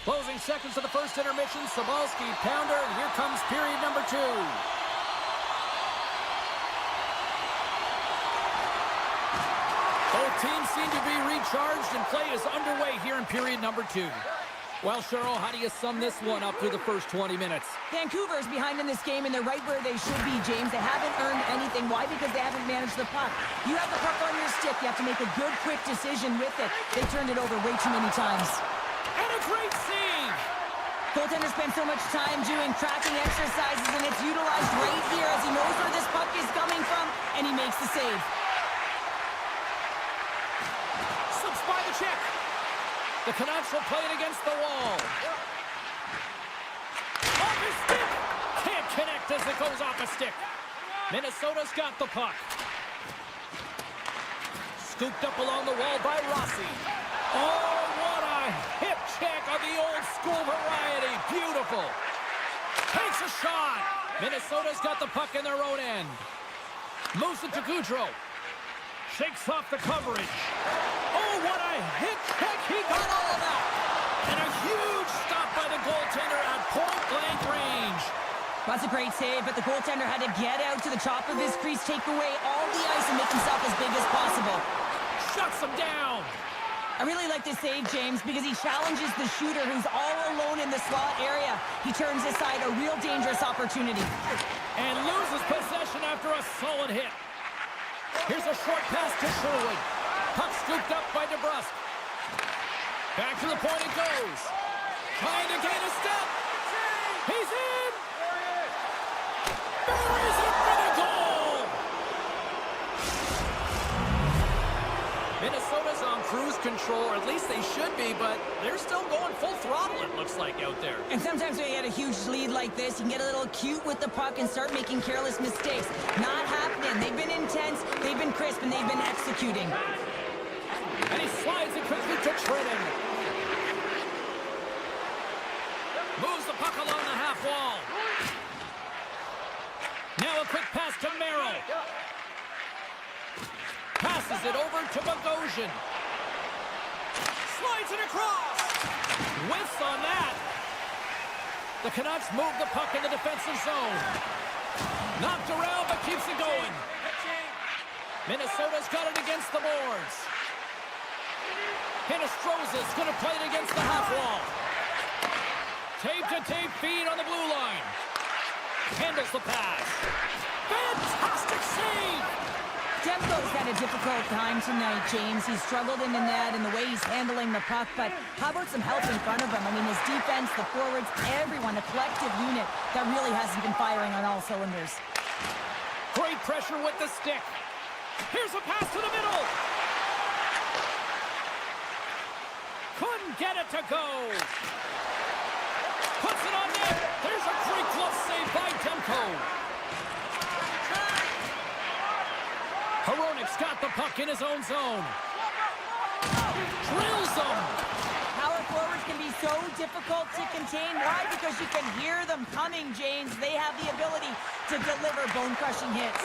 Closing seconds of the first intermission. Sobalski, pounder, and here comes period number 2. Both teams seem to be recharged, and play is underway here in period number 2. Well, Cheryl, how do you sum this one up through the first 20 minutes? Vancouver's behind in this game, and they're right where they should be, James. They haven't earned anything. Why? Because they haven't managed the puck. You have the puck on your stick. You have to make a good, quick decision with it. They turned it over way too many times. And a great save! Goaltender spent so much time doing tracking exercises, and it's utilized right here as he knows where this puck is coming from, and he makes the save. Slips by the check. The Canucks will play it against the wall. Off his stick! Can't connect as it goes off a stick. Minnesota's got the puck. Scooped up along the wall by Rossi. Oh, what a hip check of the old school variety. Beautiful. Takes a shot. Minnesota's got the puck in their own end. Moves it to Gaudreau. Shakes off the coverage. Oh, what a hit check. He got all of that. And a huge stop by the goaltender at point-blank range. That's a great save, but the goaltender had to get out to the top of his crease, take away all the ice, and make himself as big as possible. Shuts him down. I really like this save, James, because he challenges the shooter who's all alone in the slot area. He turns aside a real dangerous opportunity. And loses possession after a solid hit. Here's a short pass to Sherwood. Puck scooped up by DeBrusque. Back to the point it goes. Trying to gain a step. He's in. Buries it for the goal. Minnesota's on cruise control, or at least they should be, but they're still going full throttle, it looks like, out there. And sometimes when you get a huge lead like this, you can get a little cute with the puck and start making careless mistakes. Not happening. They've been intense, they've been crisp, and they've been executing. And he slides it quickly to Trenton. Moves the puck along the half wall. Now a quick pass to Merrill. Passes it over to Bogosian. Slides it across. Whiffs on that. The Canucks move the puck in the defensive zone. Knocked around, but keeps it going. Minnesota's got it against the boards. Hinostroza's going to play it against the half wall. Tape-to-tape feed on the blue line. Handles the pass. Fantastic save! Demko's had a difficult time tonight, James. He's struggled in the net and the way he's handling the puck, but how about some help in front of him? I mean, his defense, the forwards, everyone, a collective unit that really hasn't been firing on all cylinders. Great pressure with the stick. Here's a pass to the middle. Couldn't get it to go. Puts it on net. There's a great glove save by Demko. Hronik's got the puck in his own zone. Drills him. Power forwards can be so difficult to contain. Why? Because you can hear them coming, James. They have the ability to deliver bone-crushing hits.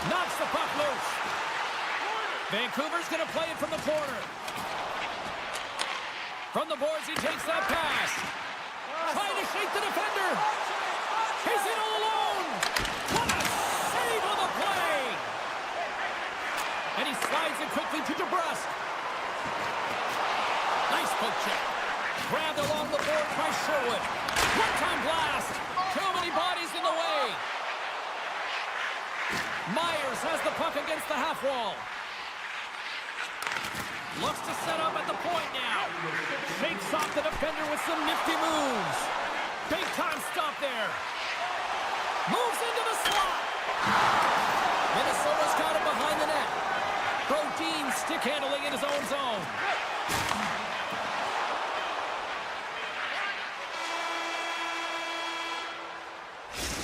Knocks the puck loose. Vancouver's going to play it from the corner. From the boards, he takes that pass. Trying to shake the defender. He's in all alone. What a save on the play. And he slides it quickly to DeBrusque. Nice poke check. Grabbed along the board by Sherwood. One-time blast. Too many bodies in the way. Myers has the puck against the half wall. Looks to set up at the point now. Shakes off the defender with some nifty moves. Big time stop there. Moves into the slot. Minnesota's got him behind the net. Brodin stick handling in his own zone.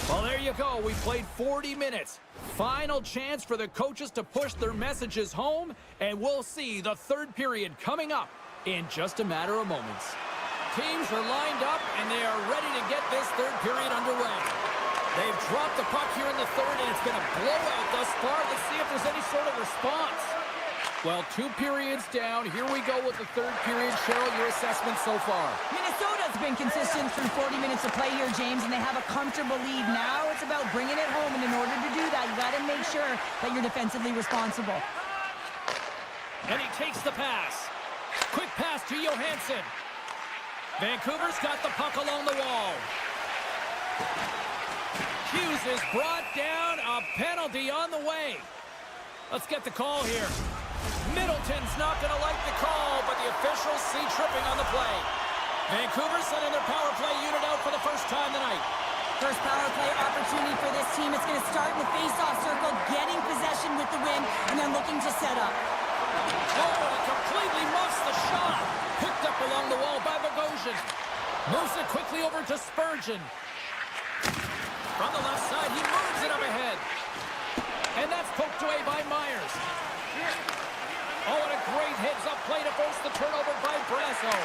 Well, there you go. We played 40 minutes. Final chance for the coaches to push their messages home, and we'll see the third period coming up in just a matter of moments. Teams are lined up, and they are ready to get this third period underway. They've dropped the puck here in the third, and it's been a blowout thus far. Let's see if there's any sort of response. Well, 2 periods down. Here we go with the third period. Cheryl, your assessment so far? Minnesota's been consistent through 40 minutes of play here, James, and they have a comfortable lead. Now it's about bringing it home, and in order to do that, you got to make sure that you're defensively responsible. And he takes the pass. Quick pass to Johansson. Vancouver's got the puck along the wall. Hughes is brought down. A penalty on the way. Let's get the call here. Middleton's not going to like the call, but the officials see tripping on the play. Vancouver sending their power play unit out for the first time tonight. First power play opportunity for this team. It's going to start in the face-off circle, getting possession with the win, and then looking to set up. Oh, and it completely muffs the shot. Picked up along the wall by Bogosian. Moves it quickly over to Spurgeon. From the left side, he moves it up ahead. And that's poked away by Myers. Oh, and a great heads-up play to force the turnover by Brasso.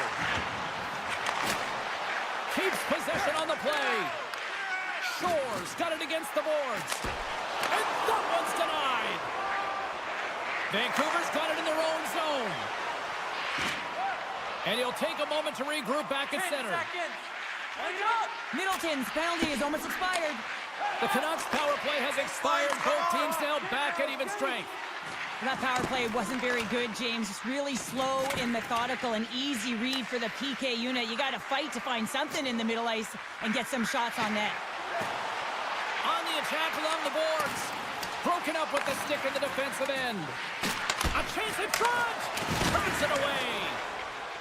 Keeps possession on the play. Shores got it against the boards. And that one's denied. Vancouver's got it in their own zone. And he'll take a moment to regroup back at center. Middleton's penalty is almost expired. The Canucks power play has expired. Both teams now back at even strength. That power play wasn't very good, James. It's really slow and methodical, and easy read for the PK unit. You got to fight to find something in the middle ice and get some shots on net. On the attack along the boards. Broken up with the stick in the defensive end. A chance in front. Turns it away.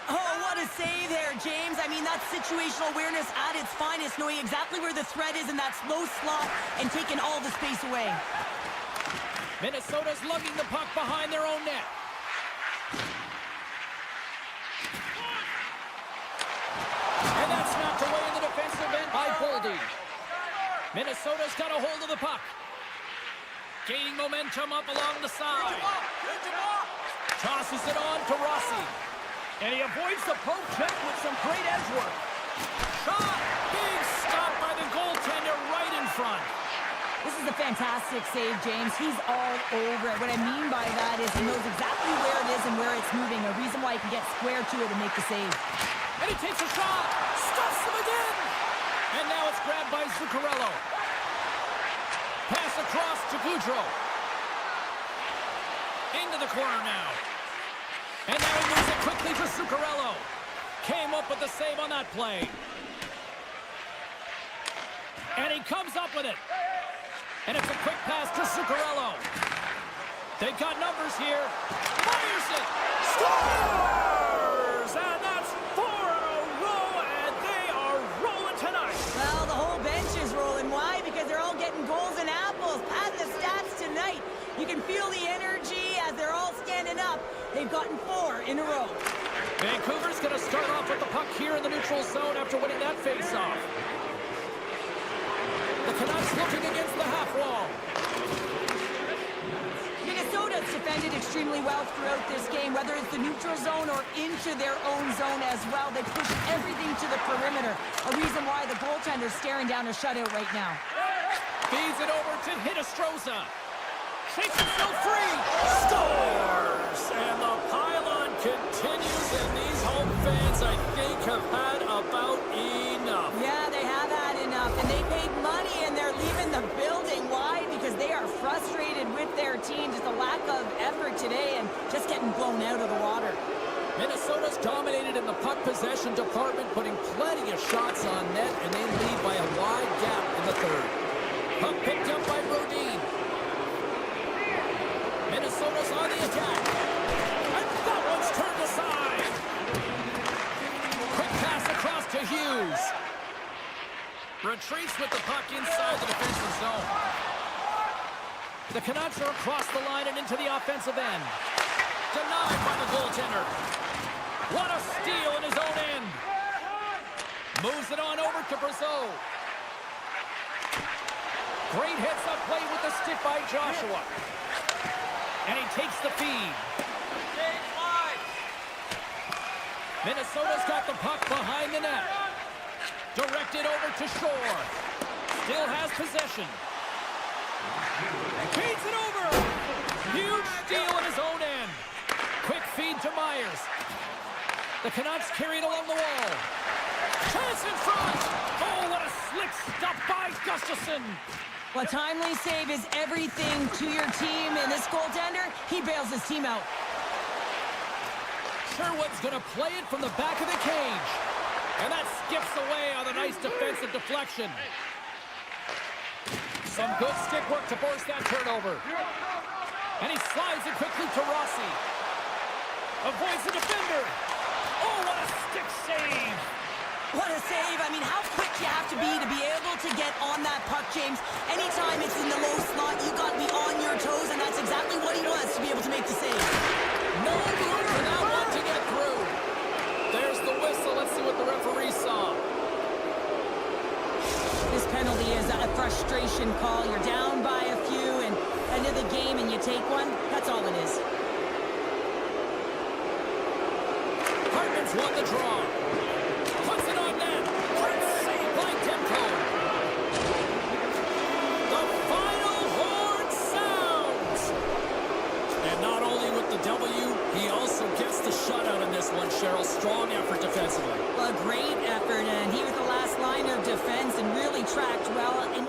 Oh, what a save there, James. I mean, that's situational awareness at its finest, knowing exactly where the threat is in that slow slot and taking all the space away. Minnesota's lugging the puck behind their own net. And that's knocked away in the defensive end by Boldy. Minnesota's got a hold of the puck. Gaining momentum up along the side. Tosses it on to Rossi. And he avoids the poke check with some great edge work. Shot! Big stop by the goaltender right in front. This is a fantastic save, James. He's all over it. What I mean by that is he knows exactly where it is and where it's moving. A reason why he can get square to it and make the save. And he takes a shot. Stuffs him again. And now it's grabbed by Zuccarello. Pass across to Goudreau. Into the corner now. And now he moves it quickly to Zuccarello. Came up with the save on that play. And he comes up with it. And it's a quick pass to Zuccarello. They've got numbers here. Fires it. Scores! And that's 4 in a row, and they are rolling tonight. Well, the whole bench is rolling. Why? Because they're all getting goals and apples. Pat the stats tonight. You can feel the energy as they're all standing up. They've gotten 4 in a row. Vancouver's going to start off with the puck here in the neutral zone after winning that faceoff. The Canucks looking against the half wall. Minnesota's Canucks defended extremely well throughout this game, whether it's the neutral zone or into their own zone as well. They pushed everything to the perimeter, a reason why the goaltender's staring down a shutout right now. Feeds it over to Hinostroza. Shakes himself free. Scores! And the pylon continues, and these home fans, I think, have had about enough. Yeah, they have had enough, and they paid money, and they're leaving the building. Why? Because they are frustrated with their team. Just a lack of effort today and just getting blown out of the water. Minnesota's dominated in the puck possession department, putting plenty of shots on net, and they lead by a wide gap in the third. Puck picked up by Brodin. Minnesota's on the attack. And that one's turned aside. Quick pass across to Hughes. Retreats with the puck inside the defensive zone. The Canucks are across the line and into the offensive end. Denied by the goaltender. What a steal in his own end. Moves it on over to Brazeau. Great heads-up play with the stick by Joshua. And he takes the feed. Minnesota's got the puck behind the net. Directed over to Shore. Still has possession. Feeds it over. Huge steal in his own end. Quick feed to Myers. The Canucks carried along the wall. Chance in front. Oh, what a slick stop by Gustafsson. Well, a timely save is everything to your team, and this goaltender, he bails his team out. Sherwood's going to play it from the back of the cage. And that skips away on a nice defensive deflection. Some good stick work to force that turnover. And he slides it quickly to Rossi. Avoids the defender. Oh, what a stick save. What a save. I mean, how quick you have to be able to get on that puck, James. Anytime it's in the low slot, you got to be on your toes, and that's exactly what he was to be able to make the save. No room for that one to get through. There's the whistle. Let's see what the referee saw. This penalty is a frustration call. You're down by a few and end of the game and you take one. That's all it is. Hartman's won the draw. Puts it on net. Great save by Demko. The final horn sounds. And not only with the W, he also gets the shutout in this one, Cheryl. Strong effort defensively. A great effort, and he was the last line of defense and really tracked well. And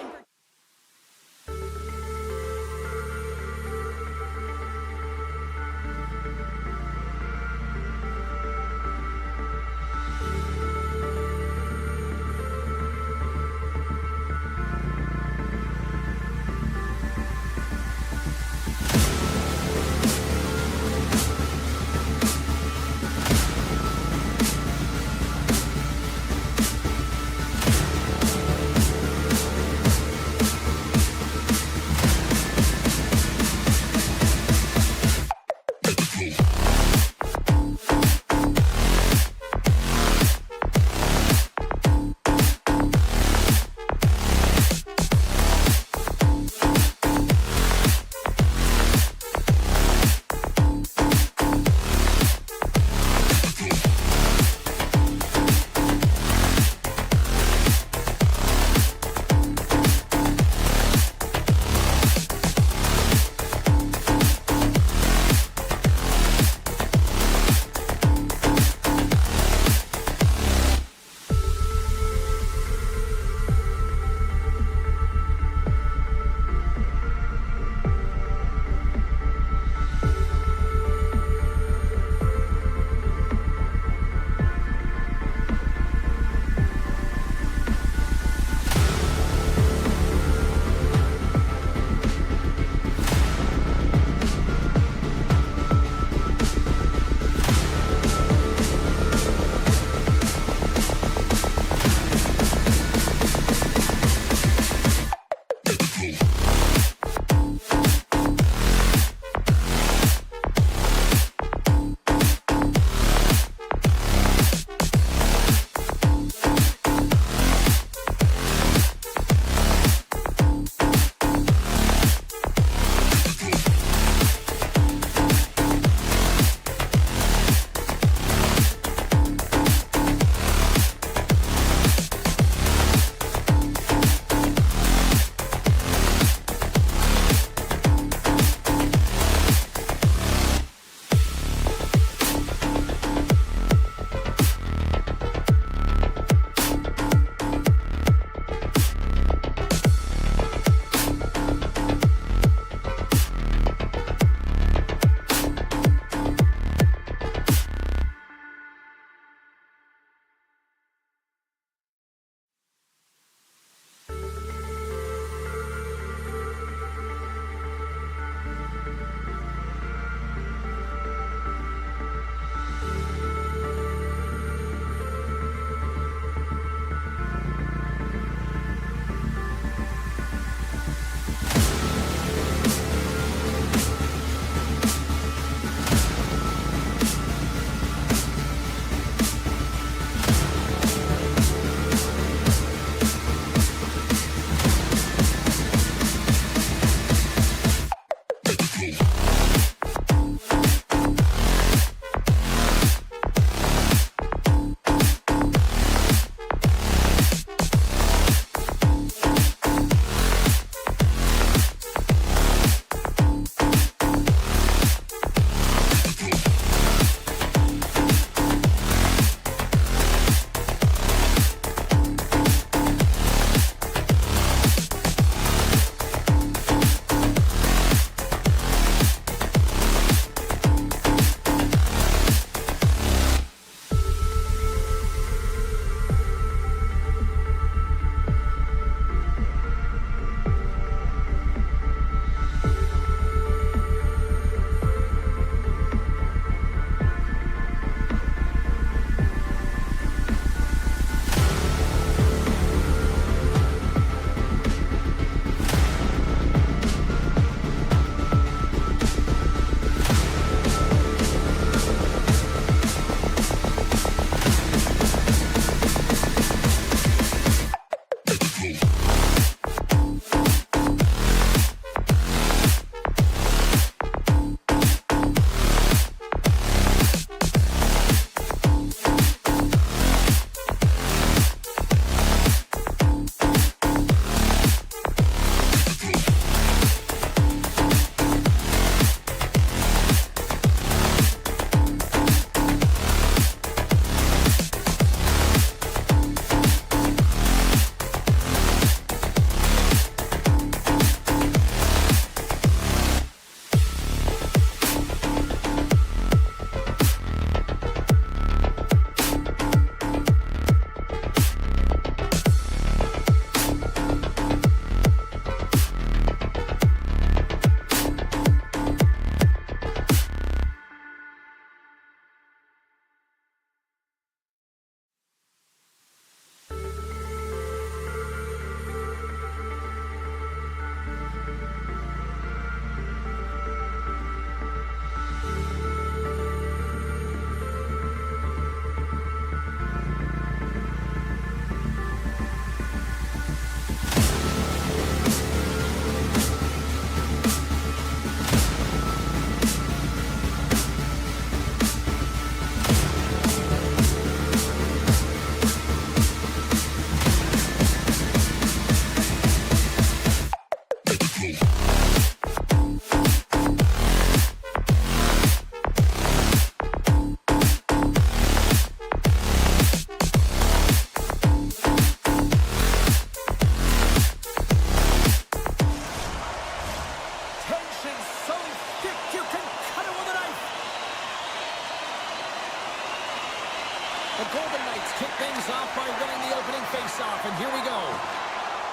The Golden Knights kick things off by winning the opening faceoff, and here we go.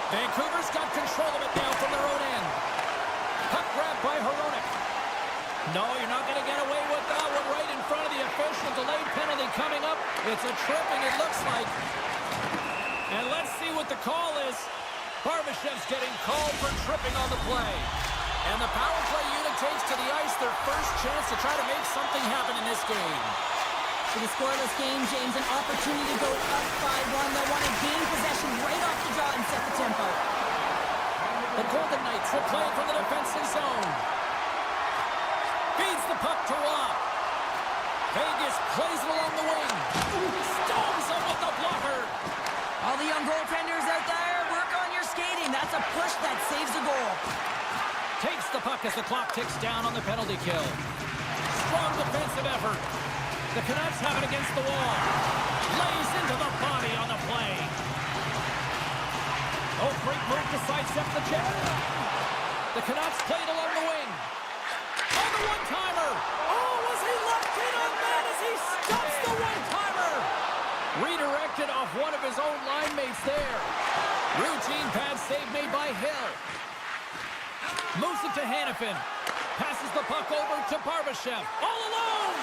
Vancouver's got control of it now from their own end. Puck grab by Hronek. No, you're not going to get away with that one right in front of the official. Delayed penalty coming up. It's a tripping, it looks like. And let's see what the call is. Barbashev's getting called for tripping on the play. And the power play unit takes to the ice their first chance to try to make something happen in this game. For the scoreless game, James, an opportunity to go up 5-1. They'll want to gain possession right off the draw and set the tempo. The Golden Knights will play from the defensive zone. Feeds the puck to Rob. Vegas plays it along the wing. Stones him with the blocker. All the young goaltenders out there, work on your skating. That's a push that saves a goal. Takes the puck as the clock ticks down on the penalty kill. Strong defensive effort. The Canucks have it against the wall. Lays into the body on the play. Oh, great move to sidestep the check. The Canucks played along the wing. On the one-timer. Oh, was he locked in on that as he stops the one-timer? Redirected off one of his own line mates there. Routine pad save made by Hill. Moves it to Hanifin. Passes the puck over to Barbashev. All alone!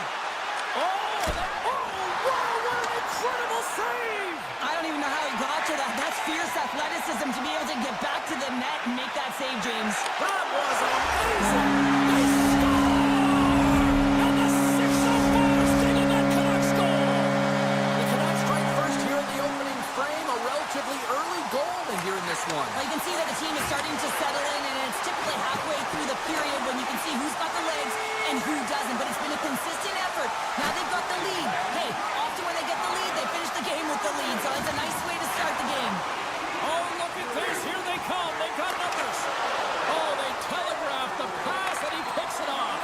Wow, what an incredible save! I don't even know how he got to that. That's fierce athleticism to be able to get back to the net and make that save, James. That was amazing! They score! And the 6-0 sting in that Canucks goal! The Canucks strike first here in the opening frame. A relatively early goal in here in this one. Well, you can see that the team is starting to settle in, and it's typically halfway through the period when you can see who's got the legs and who doesn't. But it's been a consistent effort. Now they've got the lead. Hey, often when they get the lead, they finish the game with the lead. So it's a nice way to start the game. Oh, look at this. Here they come. They've got numbers. Oh, they telegraphed the pass, and he picks it off.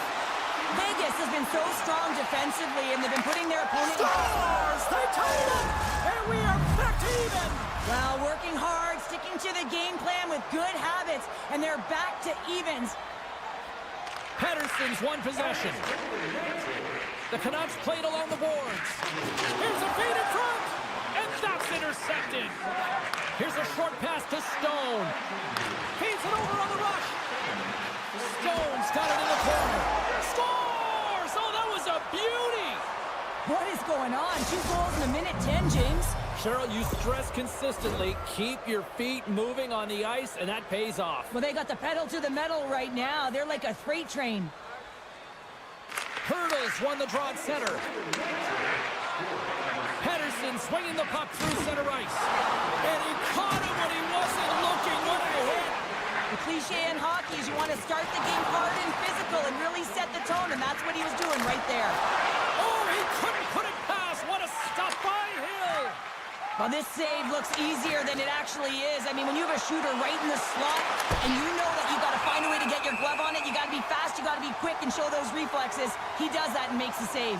Vegas has been so strong defensively, and they've been putting their opponent... Stars! They tied it! And we are back to even! Well, working hard, sticking to the game plan with good habits, and they're back to evens. Pettersson's one possession. The Canucks played along the boards. Here's a feed in front, and that's intercepted. Here's a short pass to Stone. Feeds it over on the rush. Stone's got it in the corner. Scores! Oh, that was a beauty! What is going on? 2 goals in a minute 10, James. Cheryl, you stress consistently, keep your feet moving on the ice, and that pays off. Well, they got the pedal to the metal right now. They're like a freight train. Hurdles won the draw at center. Pettersson swinging the puck through center ice. And he caught him when he wasn't looking. What a hit! The cliche in hockey is you want to start the game hard and physical and really set the tone, and that's what he was doing right there. Oh, he couldn't put it past. What a stop by Hill! Well, this save looks easier than it actually is. I mean, when you have a shooter right in the slot, and you know that you've got to find a way to get your glove on it, you got to be fast, you got to be quick and show those reflexes. He does that and makes the save.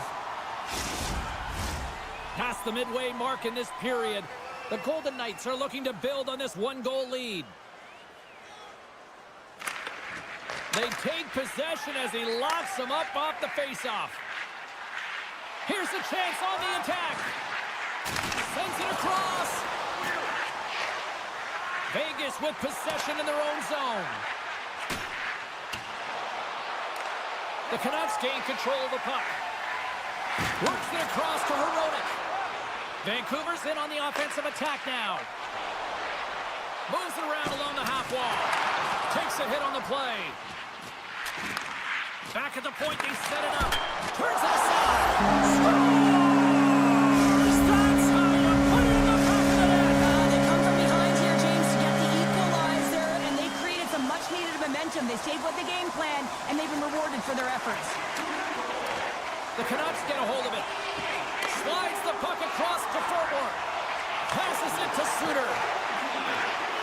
Past the midway mark in this period, the Golden Knights are looking to build on this 1-goal lead. They take possession as he locks him up off the faceoff. Here's a chance on the attack. Sends it across. Vegas with possession in their own zone. The Canucks gain control of the puck. Works it across to Hronek. Vancouver's in on the offensive attack now. Moves it around along the half wall. Takes a hit on the play. Back at the point, they set it up. Turns it aside. Scores! That's how you put it in the back of the net. They come from behind here, James, to get the equalizer, and they created some much-needed momentum. They stayed with the game plan, and they've been rewarded for their efforts. The Canucks get a hold of it. Slides the puck across to forward. Passes it to Suter.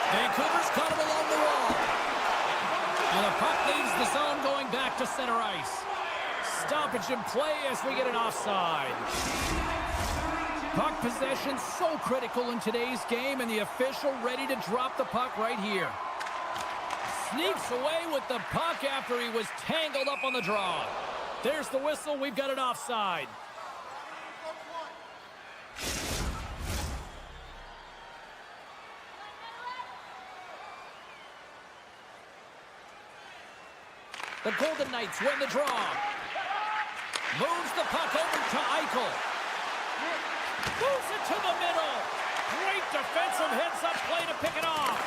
Vancouver's caught him along the wall. And the puck leaves the zone going back to center ice. Stoppage in play as we get an offside. Puck possession so critical in today's game, and the official ready to drop the puck right here. Sneaks away with the puck after he was tangled up on the draw. There's the whistle. We've got an offside. The Golden Knights win the draw. Moves the puck over to Eichel. Moves it to the middle. Great defensive heads-up play to pick it off.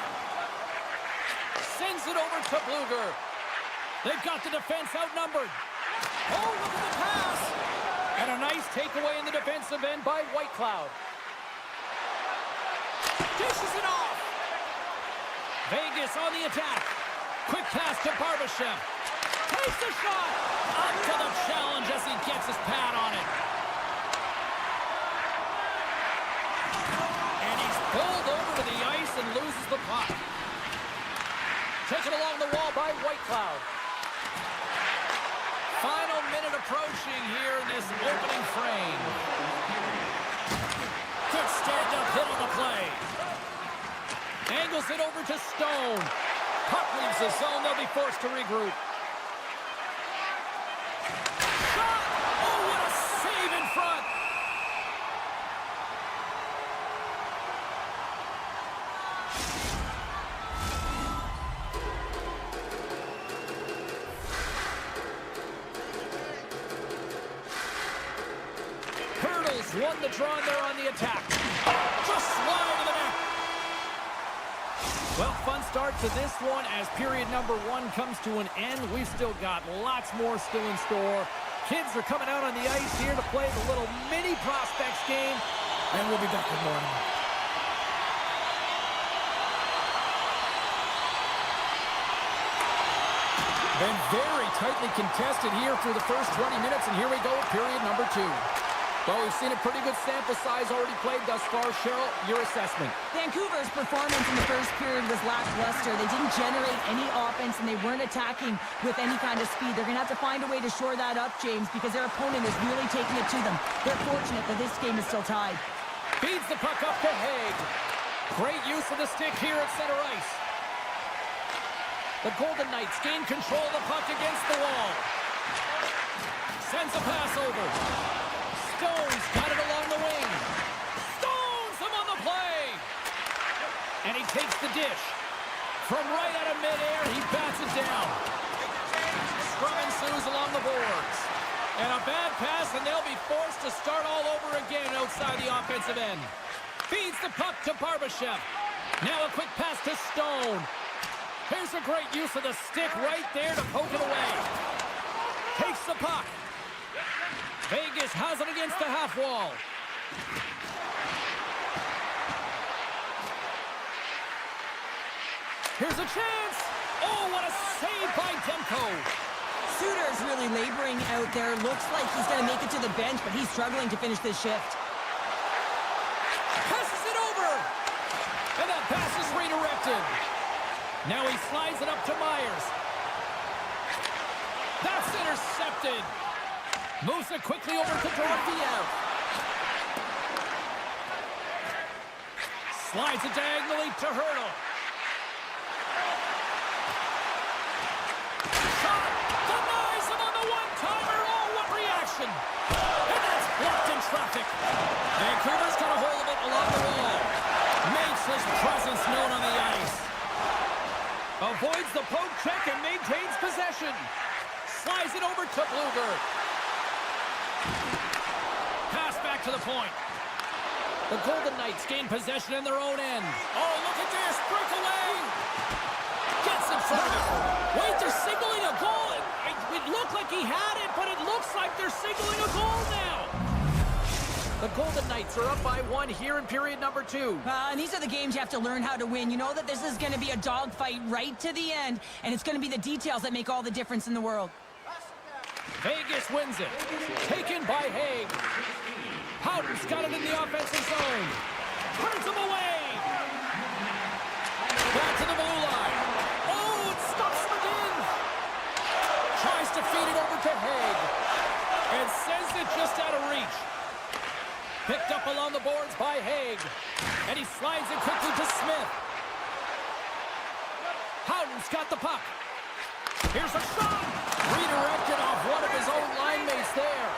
Sends it over to Bluger. They've got the defense outnumbered. Oh, look at the pass. And a nice takeaway in the defensive end by Whitecloud. Dishes it off. Vegas on the attack. Quick pass to Barbashev. Takes the shot. Up to the challenge as he gets his pad on it. And he's pulled over to the ice and loses the puck. Taken along the wall by Whitecloud. Final minute approaching here in this opening frame. Good stand-up hit on the play. Angles it over to Stone. Puck leaves the zone. They'll be forced to regroup. Shot! Oh, what a save in front! Hurdles won the draw and they're on the attack. Just slide to the net. Well, fun start to this one as period number 1 comes to an end. We've still got lots more still in store. Kids are coming out on the ice here to play the little mini prospects game, and we'll be back with more. Been very tightly contested here through the first 20 minutes, and here we go with period number 2. Well, we've seen a pretty good sample size already played thus far. Cheryl, your assessment. Vancouver's performance in the first period was lackluster. They didn't generate any offense, and they weren't attacking with any kind of speed. They're going to have to find a way to shore that up, James, because their opponent is really taking it to them. They're fortunate that this game is still tied. Feeds the puck up to Haig. Great use of the stick here at center ice. The Golden Knights gain control of the puck against the wall. Sends a pass over. Stone's got it along the wing. Stone's him on the play. And he takes the dish. From right out of midair, he bats it down. Scrum ensues along the boards. And a bad pass, and they'll be forced to start all over again outside the offensive end. Feeds the puck to Barbashev. Now a quick pass to Stone. Here's a great use of the stick right there to poke it away. Takes the puck. Vegas has it against the half wall. Here's a chance. Oh, what a save by Demko. Suter's really laboring out there. Looks like he's going to make it to the bench, but he's struggling to finish this shift. Passes it over. And that pass is redirected. Now he slides it up to Myers. That's intercepted. Moves it quickly over to Dorofiev. Slides it diagonally to Hurdle. Shot! Denies him on the one-timer. Oh, what reaction! And that's blocked in traffic. Vancouver's got a hold of it along the wall. Makes his presence known on the ice. Avoids the poke check and maintains possession. Slides it over to Bluger. Pass back to the point. The Golden Knights gain possession in their own end. Oh, look at this. Breakaway. Gets in front of it. Wait, they're signaling a goal. It looked like he had it, but it looks like they're signaling a goal now. The Golden Knights are up by 1 here in period number 2. And these are the games you have to learn how to win. You know that this is going to be a dogfight right to the end, and it's going to be the details that make all the difference in the world. Vegas wins it. Taken by Haig. Houghton's got it in the offensive zone. Turns him away. Back to the blue line. Oh, it stops him again. Tries to feed it over to Haig. And sends it just out of reach. Picked up along the boards by Haig. And he slides it quickly to Smith. Houghton's got the puck. Here's a shot. Redirected off one of his own line mates there.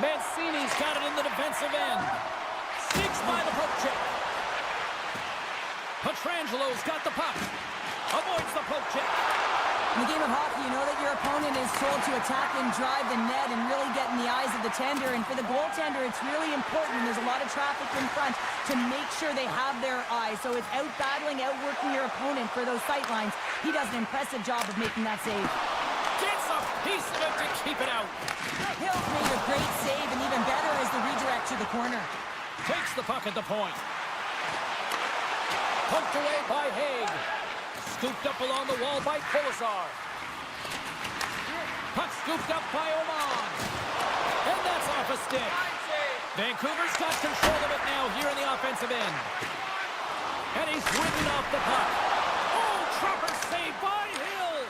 Mancini's got it in the defensive end. Sneaks by the poke check. Petrangelo's got the puck. Avoids the poke check. In the game of hockey, you know that your opponent is told to attack and drive the net and really get in the eyes of the tender. And for the goaltender, it's really important when there's a lot of traffic in front to make sure they have their eyes. So it's out-battling, outworking your opponent for those sight lines. He does an impressive job of making that save. Gets a piece of it to keep it out. Hill's made a great save, and even better is the redirect to the corner. Takes the puck at the point. Poked away by Haig. Scooped up along the wall by Kolesar. Puck scooped up by Oman. And that's off a stick. Vancouver's got control of it now here in the offensive end. And he's ridden off the puck. Oh, trapper save by Hill.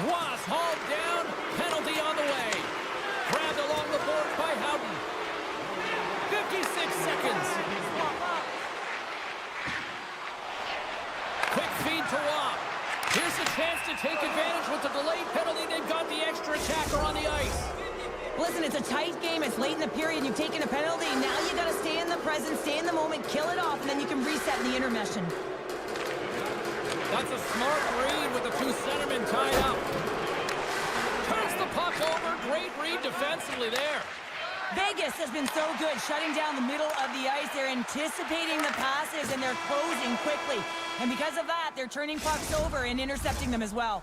Was hauled down. Penalty on the way. Grabbed along the board by Howden. 56 seconds. Quick feed to Watt. Here's a chance to take advantage with the delayed penalty. They've got the extra attacker on the ice. Listen, it's a tight game. It's late in the period. You've taken a penalty. Now you got to stay in the present, stay in the moment, kill it off, and then you can reset in the intermission. That's a smart read with the two centermen tied up. Turns the puck over. Great read defensively there. Vegas has been so good shutting down the middle of the ice. They're anticipating the passes, and they're closing quickly. And because of that, they're turning pucks over and intercepting them as well.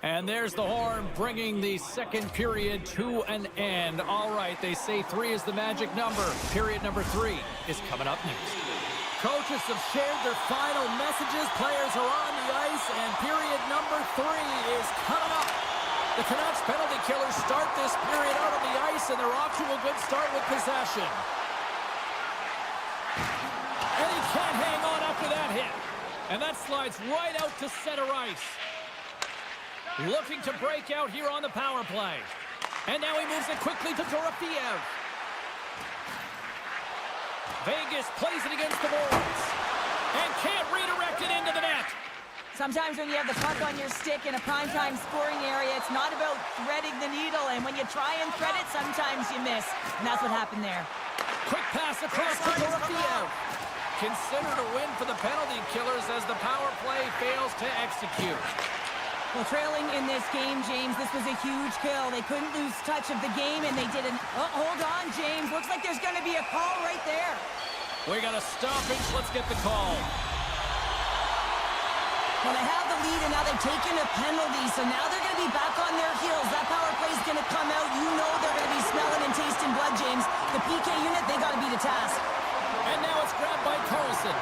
And there's the horn bringing the second period to an end. All right, they say 3 is the magic number. Period number 3 is coming up next. Coaches have shared their final messages. Players are on the ice, and period number 3 is coming up. The Canucks penalty killers start this period out on the ice, and they're off to a good start with possession. And he can't hang on after that hit. And that slides right out to center ice. Looking to break out here on the power play. And now he moves it quickly to Dorofeev. Vegas plays it against the boards. And can't redirect it into the net. Sometimes when you have the puck on your stick in a primetime scoring area, it's not about threading the needle. And when you try and thread it, sometimes you miss. And that's what happened there. Quick pass across to Dorofeev. Considered a win for the penalty killers as the power play fails to execute. Well, trailing in this game, James, this was a huge kill. They couldn't lose touch of the game, and they didn't. Oh, hold on, James. Looks like there's going to be a call right there. We got a stoppage. Let's get the call. Well, they have the lead, and now they've taken a penalty, so now they're going to be back on their heels. That power play is going to come out. You know they're going to be smelling and tasting blood, James. The PK unit, they got to beat a task. And now it's grabbed by Carlson.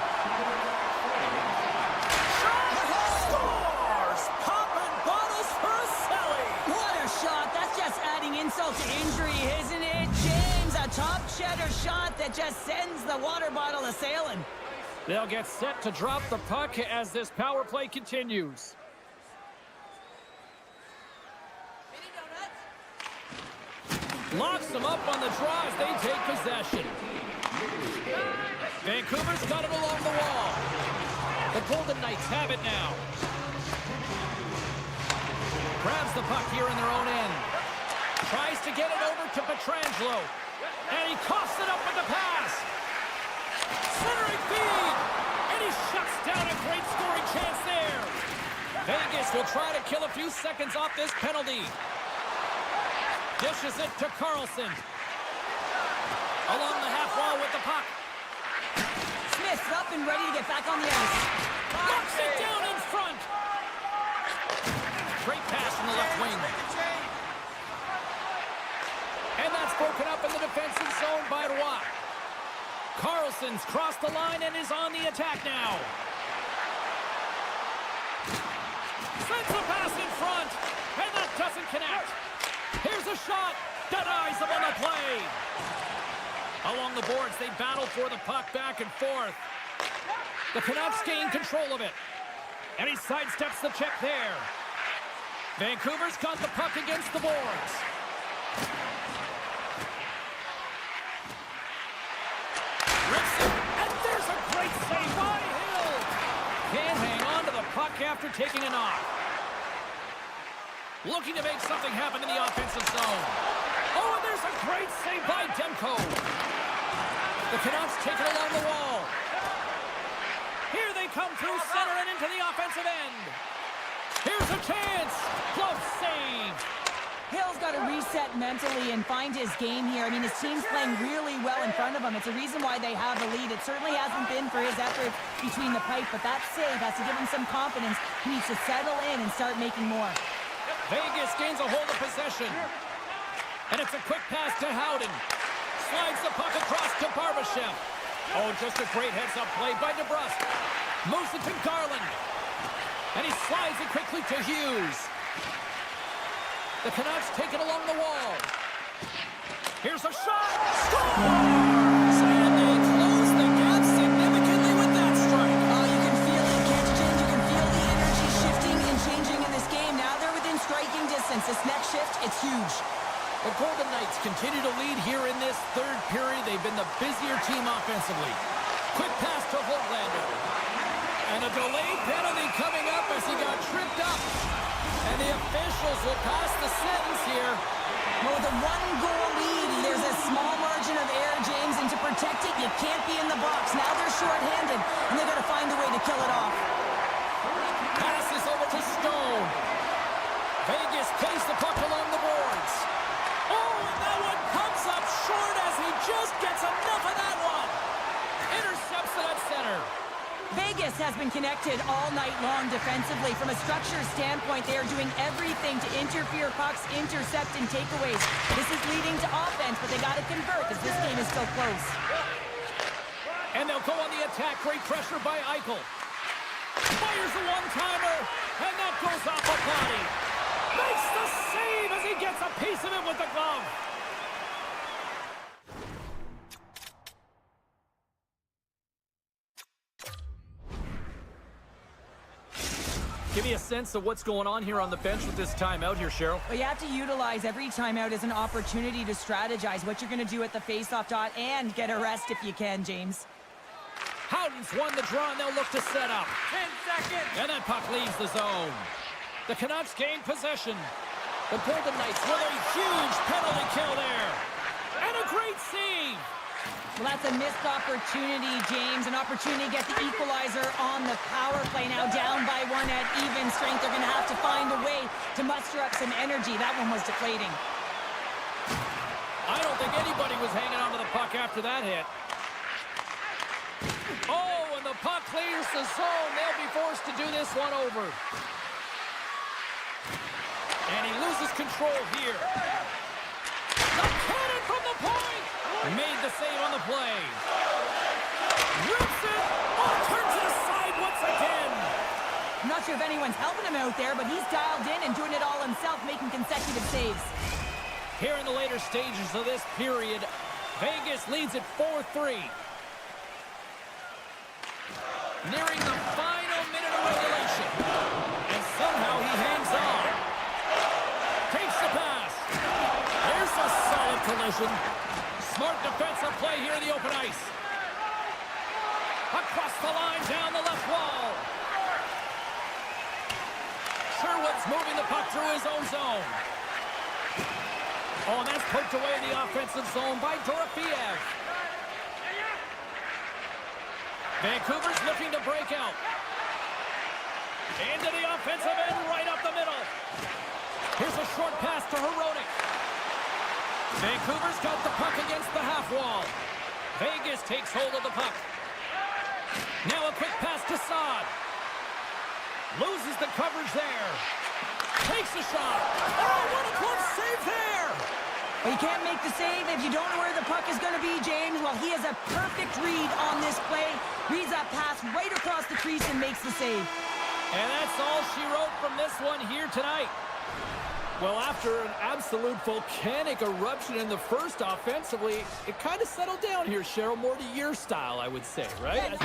Insult to injury, isn't it, James? A top cheddar shot that just sends the water bottle a-sailing. They'll get set to drop the puck as this power play continues. Locks them up on the draw as they take possession. Vancouver's got it along the wall. The Golden Knights have it now. Grabs the puck here in their own end. Tries to get it over to Pietrangelo. And he coughs it up with the pass. Centering feed. And he shuts down a great scoring chance there. Vegas will try to kill a few seconds off this penalty. Dishes it to Carlson. Along the half wall with the puck. Smith's up and ready to get back on the ice. Knocks it down in front. Great pass from the left wing. And that's broken up in the defensive zone by Watt. Carlson's crossed the line and is on the attack now. Sends a pass in front, and that doesn't connect. Here's a shot, denies him on the play. Along the boards, they battle for the puck back and forth. The Canucks gain control of it. And he sidesteps the check there. Vancouver's got the puck against the boards. Rips it, and there's a great save by Hill. Can't hang on to the puck after taking a knock. Looking to make something happen in the offensive zone. Oh, and there's a great save by Demko. The Canucks take it along the wall. Here they come through center and into the offensive end. Here's a chance. Close save. Hill's got to reset mentally and find his game here. I mean, his team's playing really well in front of him. It's a reason why they have a lead. It certainly hasn't been for his effort between the pipe, but that save has to give him some confidence. He needs to settle in and start making more. Vegas gains a hold of possession. And it's a quick pass to Howden. Slides the puck across to Barbashev. Oh, just a great heads-up play by DeBrusque. Moves it to Garland. And he slides it quickly to Hughes. The Canucks take it along the wall. Here's a shot. Scores! And they close the gap significantly with that strike. You can feel it, can't you, James? You can feel the energy shifting and changing in this game. Now they're within striking distance. This next shift, it's huge. The Golden Knights continue to lead here in this third period. They've been the busier team offensively. Quick pass to Holtlander. And a delayed penalty coming up as he got tripped up. And the officials will pass the sentence here. Well, with a one-goal lead, there's a small margin of error, James, and to protect it, you can't be in the box. Now they're short-handed, and they've got to find a way to kill it off. Passes over to Stone. Vegas plays the puck along the boards. Oh, and that one comes up short as he just gets enough of that one. Intercepts it at center. Vegas has been connected all night long defensively. From a structure standpoint, they are doing everything to interfere pucks, intercept, and takeaways. This is leading to offense, but they got to convert as this game is still close. And they'll go on the attack. Great pressure by Eichel. Fires a one-timer, and that goes off a body. Makes the save as he gets a piece of it with the glove. Give me a sense of what's going on here on the bench with this timeout here, Cheryl. Well, you have to utilize every timeout as an opportunity to strategize what you're going to do at the faceoff dot and get a rest if you can, James. Howden's won the draw, and they'll look to set up. 10 seconds. And that puck leaves the zone. The Canucks gain possession. The Golden Knights with a huge penalty kill there. And a great save. Well, that's a missed opportunity, James. An opportunity to get the equalizer on the power play. Now down by one at even strength. They're going to have to find a way to muster up some energy. That one was deflating. I don't think anybody was hanging on to the puck after that hit. Oh, and the puck clears the zone. They'll be forced to do this one over. And he loses control here. The cannon from the point! Made the save on the play. Rips it! Oh, turns it aside once again! I'm not sure if anyone's helping him out there, but he's dialed in and doing it all himself, making consecutive saves. Here in the later stages of this period, Vegas leads at 4-3. Nearing the final minute of regulation. And somehow he hangs on. Takes the pass. There's a solid collision. Smart defensive play here in the open ice. Across the line, down the left wall. Sherwood's moving the puck through his own zone. Oh, and that's poked away in the offensive zone by Dorofeev. Vancouver's looking to break out. Into the offensive end, right up the middle. Here's a short pass to Hronek. Vancouver's got the puck against the half wall. Vegas takes hold of the puck. Now a quick pass to Saad. Loses the coverage there. Takes a shot. Oh, what a close save there! Well, you can't make the save if you don't know where the puck is going to be, James. Well, he has a perfect read on this play. Reads that pass right across the crease and makes the save. And that's all she wrote from this one here tonight. Well, after an absolute volcanic eruption in the first offensively, it kind of settled down here, Cheryl, more to your style, I would say, right?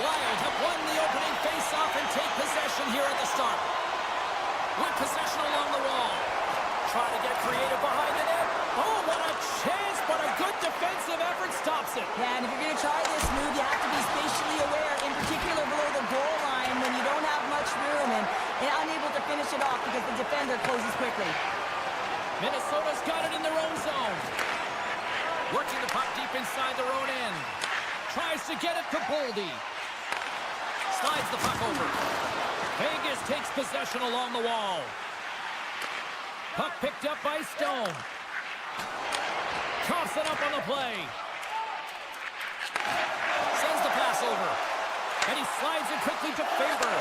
Wild have won the opening face-off and take possession here at the start. With possession along the wall. Trying to get creative behind the net. Oh, what a chance, but a good defensive effort stops it. Yeah, and if you're going to try this move, you have to be spatially aware, in particular below the goal line when you don't have much room and unable to finish it off because the defender closes quickly. Minnesota's got it in their own zone. Working the puck deep inside their own end. Tries to get it to Boldy. Slides the puck over. Vegas takes possession along the wall. Puck picked up by Stone. Coughs it up on the play. Sends the pass over. And he slides it quickly to Faber.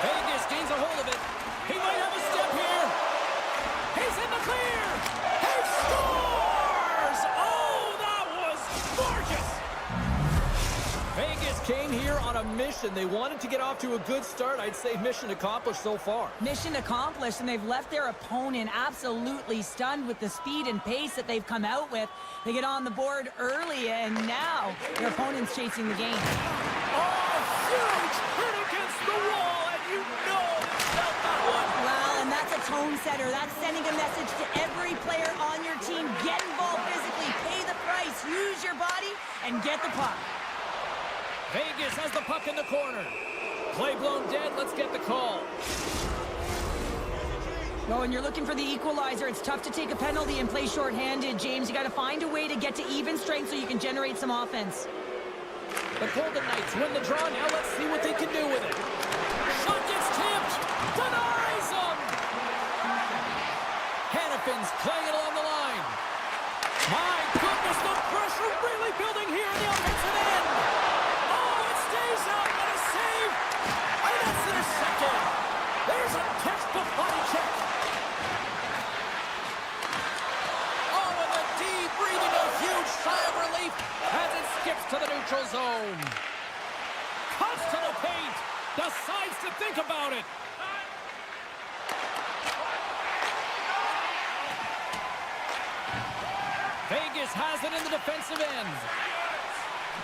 Vegas gains a hold of it. He might have a step here. He's in the clear. He scores! Oh, that was gorgeous! Vegas came here on a mission. They wanted to get off to a good start. I'd say mission accomplished so far. Mission accomplished, and they've left their opponent absolutely stunned with the speed and pace that they've come out with. They get on the board early, and now their opponent's chasing the game. Oh, huge hit against the wall, and you know they felt that one. Well, and that's a tone setter. That's sending a message to every player on your team. Get involved physically, pay the price, use your body, and get the puck. Vegas has the puck in the corner. Play blown dead. Let's get the call. Oh, and you're looking for the equalizer. It's tough to take a penalty and play shorthanded, James. You got to find a way to get to even strength so you can generate some offense. The Golden Knights win the draw. Now let's see what they can do with it. Shot gets tipped. Denies him. Hannafin's playing it along the line. My goodness, the pressure really building here in the offensive end. Stays out, but a save, and that's intercepted. There's a textbook body check. Oh, and the D breathing a huge sigh of relief as it skips to the neutral zone. Cuts to the paint, decides to think about it. Vegas has it in the defensive end.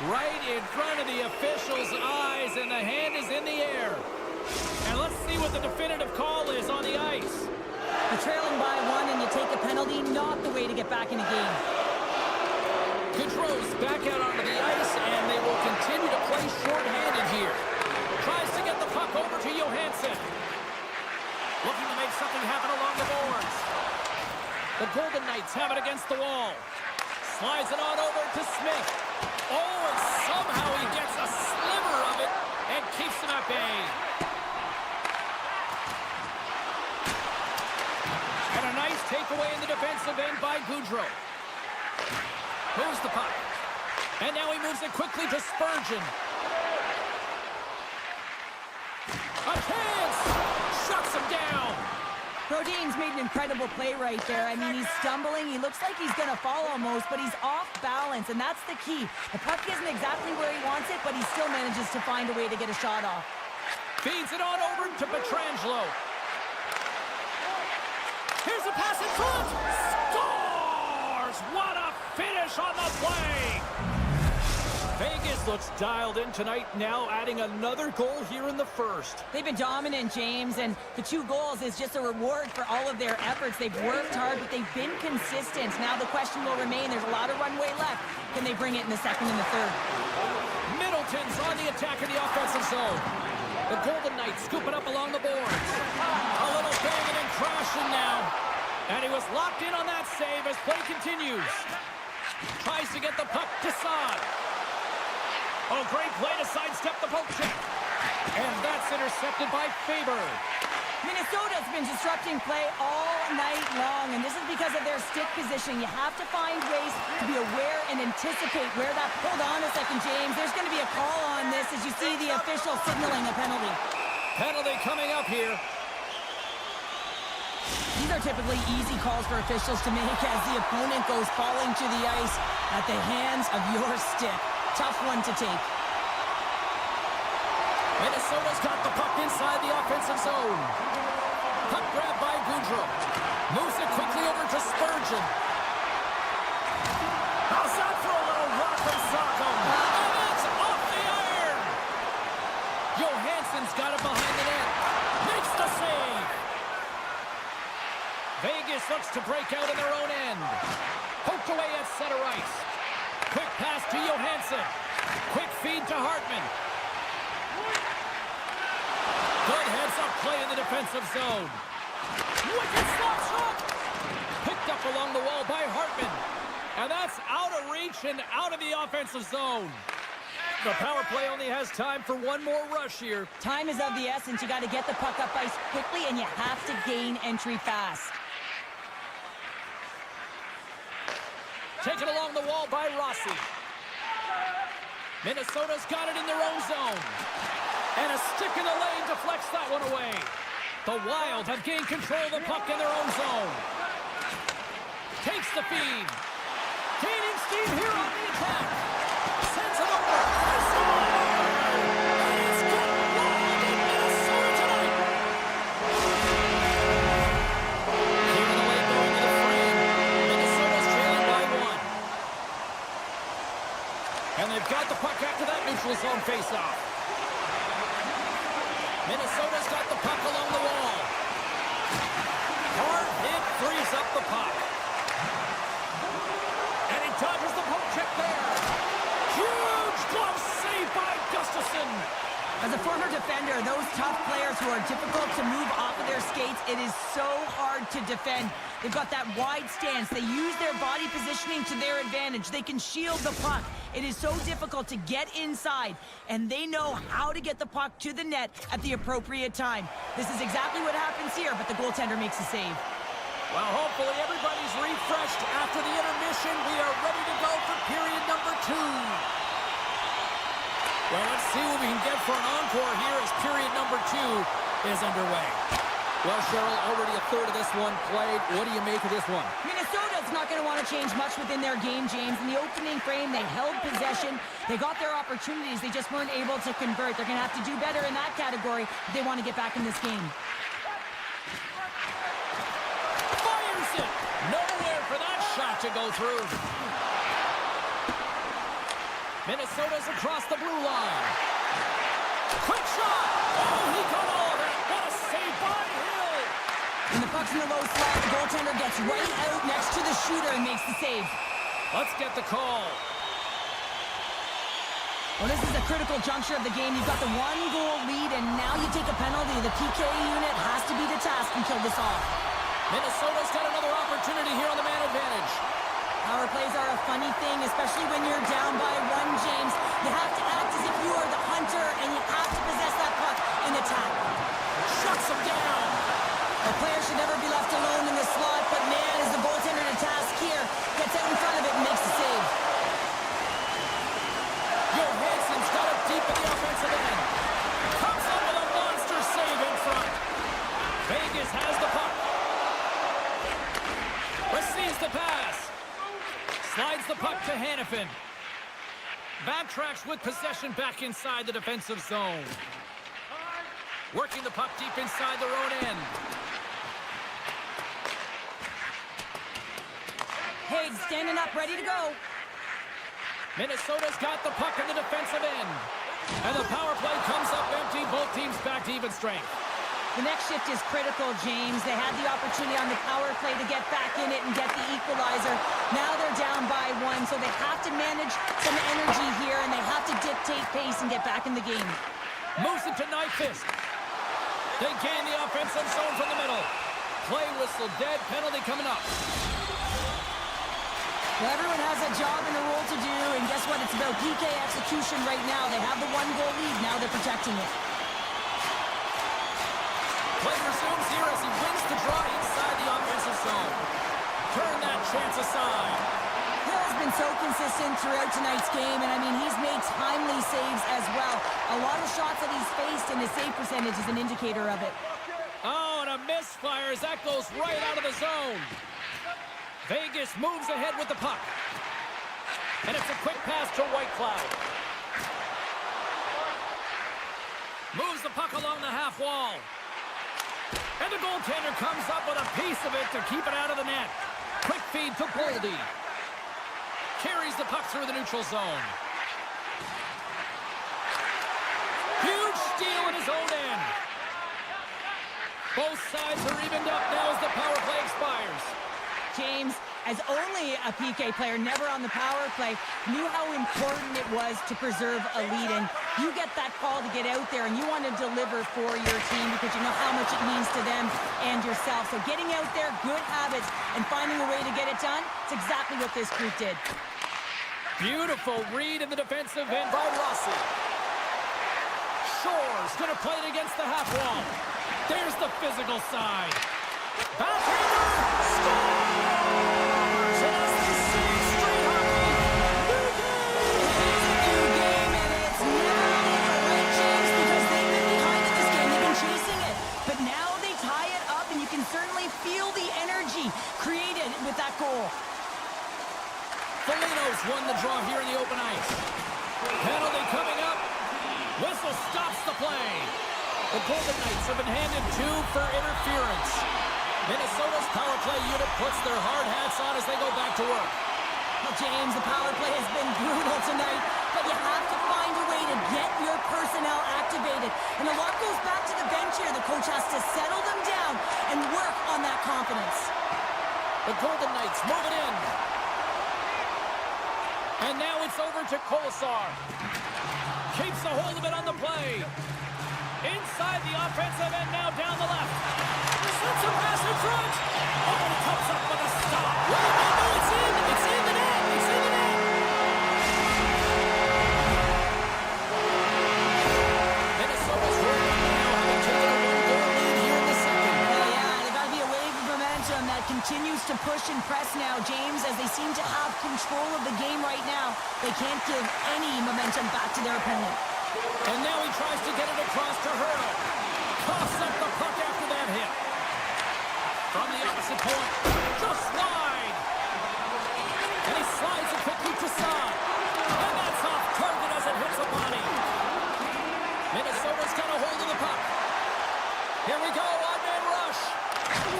Right in front of the official's eyes, and the hand is in the air. And let's see what the definitive call is on the ice. You're trailing by one and you take a penalty, not the way to get back in the game. Gaudreau's back out onto the ice, and they will continue to play shorthanded here. Tries to get the puck over to Johansson. Looking to make something happen along the boards. The Golden Knights have it against the wall. Slides it on over to Smith. Oh, and somehow he gets a sliver of it and keeps them at bay. And a nice takeaway in the defensive end by Gaudreau. Moves the puck. And now he moves it quickly to Spurgeon. A chance! Shuts him down. Brodin's made an incredible play right there. I mean, he's stumbling. He looks like he's going to fall almost, but he's off balance, and that's the key. The puck isn't exactly where he wants it, but he still manages to find a way to get a shot off. Feeds it on over to Pietrangelo. Here's a pass in front. Scores! What a finish on the play! Vegas looks dialed in tonight, now adding another goal here in the first. They've been dominant, James, and the 2 goals is just a reward for all of their efforts. They've worked hard, but they've been consistent. Now the question will remain, there's a lot of runway left. Can they bring it in the second and the third? Middleton's on the attack in the offensive zone. The Golden Knights scoop it up along the boards. A little banging and crashing now. And he was locked in on that save as play continues. Tries to get the puck to Saad. Oh, great play to sidestep the poke check. And that's intercepted by Faber. Minnesota's been disrupting play all night long, and this is because of their stick position. You have to find ways to be aware and anticipate where that... Hold on a second, James. There's going to be a call on this as you see the official signaling a penalty. Penalty coming up here. These are typically easy calls for officials to make as the opponent goes falling to the ice at the hands of your stick. Tough one to take. Minnesota's got the puck inside the offensive zone. Puck grab by Gaudreau. Moves it quickly over to Spurgeon. How's that for a little rock and sock 'em? And it's off the iron! Johansson's got it behind the net. Makes the save. Vegas looks to break out in their own end. Poked away at center ice. Quick pass to Johansson. Quick feed to Hartman. Good heads-up play in the defensive zone. Wicked slap shot. Picked up along the wall by Hartman. And that's out of reach and out of the offensive zone. The power play only has time for one more rush here. Time is of the essence. You got to get the puck up ice quickly, and you have to gain entry fast. Taken along the wall by Rossi. Minnesota's got it in their own zone. And a stick in the lane deflects that one away. The Wild have gained control of the puck in their own zone. Takes the feed. Gaining steam here on the attack. Sends it over. They score! It's got wild in Minnesota tonight. Keeping the way going to the frame. Minnesota's trailing by 1. And they've got the puck after that neutral zone faceoff. Minnesota's got the puck along the wall. Hard hit frees up the puck. And he dodges the poke check there. Huge glove save by Gustafsson. As a former defender, those tough players who are difficult to move off of their skates, it is so hard to defend. They've got that wide stance. They use their body positioning to their advantage. They can shield the puck. It is so difficult to get inside, and they know how to get the puck to the net at the appropriate time. This is exactly what happens here, but the goaltender makes a save. Well, hopefully everybody's refreshed after the intermission. We are ready to go for period number 2. Well, let's see what we can get for an encore here as period number 2 is underway. Well, Cheryl, already a third of this one played. What do you make of this one? Minnesota's not going to want to change much within their game, James. In the opening frame, they held possession. They got their opportunities. They just weren't able to convert. They're going to have to do better in that category if they want to get back in this game. Fires it! Nowhere for that shot to go through. Minnesota's across the blue line. Quick shot! Oh, he got all of it! What a save by Hill! When the puck's in the low slot, the goaltender gets right out next to the shooter and makes the save. Let's get the call. Well, this is a critical juncture of the game. You've got the 1-goal lead, and now you take a penalty. The PK unit has to be the task and kill this off. Minnesota's got another opportunity here on the man advantage. Power plays are a funny thing, especially when you're down by 1, James. You have to act as if you are the hunter, and you have to possess that puck and attack. Shuts him down. A player should never be left alone in the slot, but man, is the goaltender to task here. Gets out in front of it and makes the save. Johansson's got it deep in the offensive end. Comes up with a monster save in front. Vegas has the puck. Receives the pass. Slides the puck to Hanifin. Backtracks with possession back inside the defensive zone. Working the puck deep inside their own end. Haig standing up, ready to go. Minnesota's got the puck in the defensive end. And the power play comes up empty. Both teams back to even strength. The next shift is critical, James. They had the opportunity on the power play to get back in it and get the equalizer. Now they're down by 1, so they have to manage some energy here, and they have to dictate pace and get back in the game. Moves it to Nyquist. They gain the offensive zone from the middle. Play whistle dead. Penalty coming up. Well, everyone has a job and a role to do, and guess what? It's about PK execution right now. They have the 1-goal lead. Now they're protecting it. Play resumes here as he wins the draw inside the offensive zone. Turn that chance aside. Hill has been so consistent throughout tonight's game, and I mean, he's made timely saves as well. A lot of shots that he's faced, and his save percentage is an indicator of it. Oh, and a misfire as that goes right out of the zone. Vegas moves ahead with the puck. And it's a quick pass to Whitecloud. Moves the puck along the half wall. And the goaltender comes up with a piece of it to keep it out of the net. Quick feed to Boldy. Carries the puck through the neutral zone. Huge steal Both sides are evened up now as the power play expires. James, as only a PK player, never on the power play, knew how important it was to preserve a lead. And you get that call to get out there and you want to deliver for your team because you know how much it means to them and yourself. So getting out there, good habits, and finding a way to get it done, it's exactly what this group did. Beautiful read in the defensive end by Rossi. Shore's going to play it against the half wall. There's the physical side. Backhander scores! And as they say, straight hockey, new game! New game, and it's never over, right, James? Because they've been behind in this game. They've been chasing it. But now they tie it up, and you can certainly feel the energy created with that goal. Foligno's won the draw here in the open ice. Penalty coming up. Whistle stops the play. The Golden Knights have been handed 2 for interference. Minnesota's power play unit puts their hard hats on as they go back to work. Well, James, the power play has been brutal tonight, but you have to find a way to get your personnel activated. And a lot goes back to the bench here. The coach has to settle them down and work on that confidence. The Golden Knights move it in. And now it's over to Kolesar. Keeps a hold of it on the play. Inside the offensive end, now down the left. Slips a pass in front. Oh, and it comes up with a stop. Wait, no, it's in. It's in the net. It's in the net. Minnesota's working now, having taken a 1-goal lead here in the second. Yeah, there's got to be a wave of momentum that continues to push and press now, James, as they seem to have control of the game right now. They can't give any momentum back to their opponent. And now he tries to get it across to Hurdle. Coughs up the puck after that hit. From the opposite point, just wide. And he slides it quickly to Sod. And that's off target as it hits a body. Minnesota's got a hold of the puck. Here we go, odd-man rush.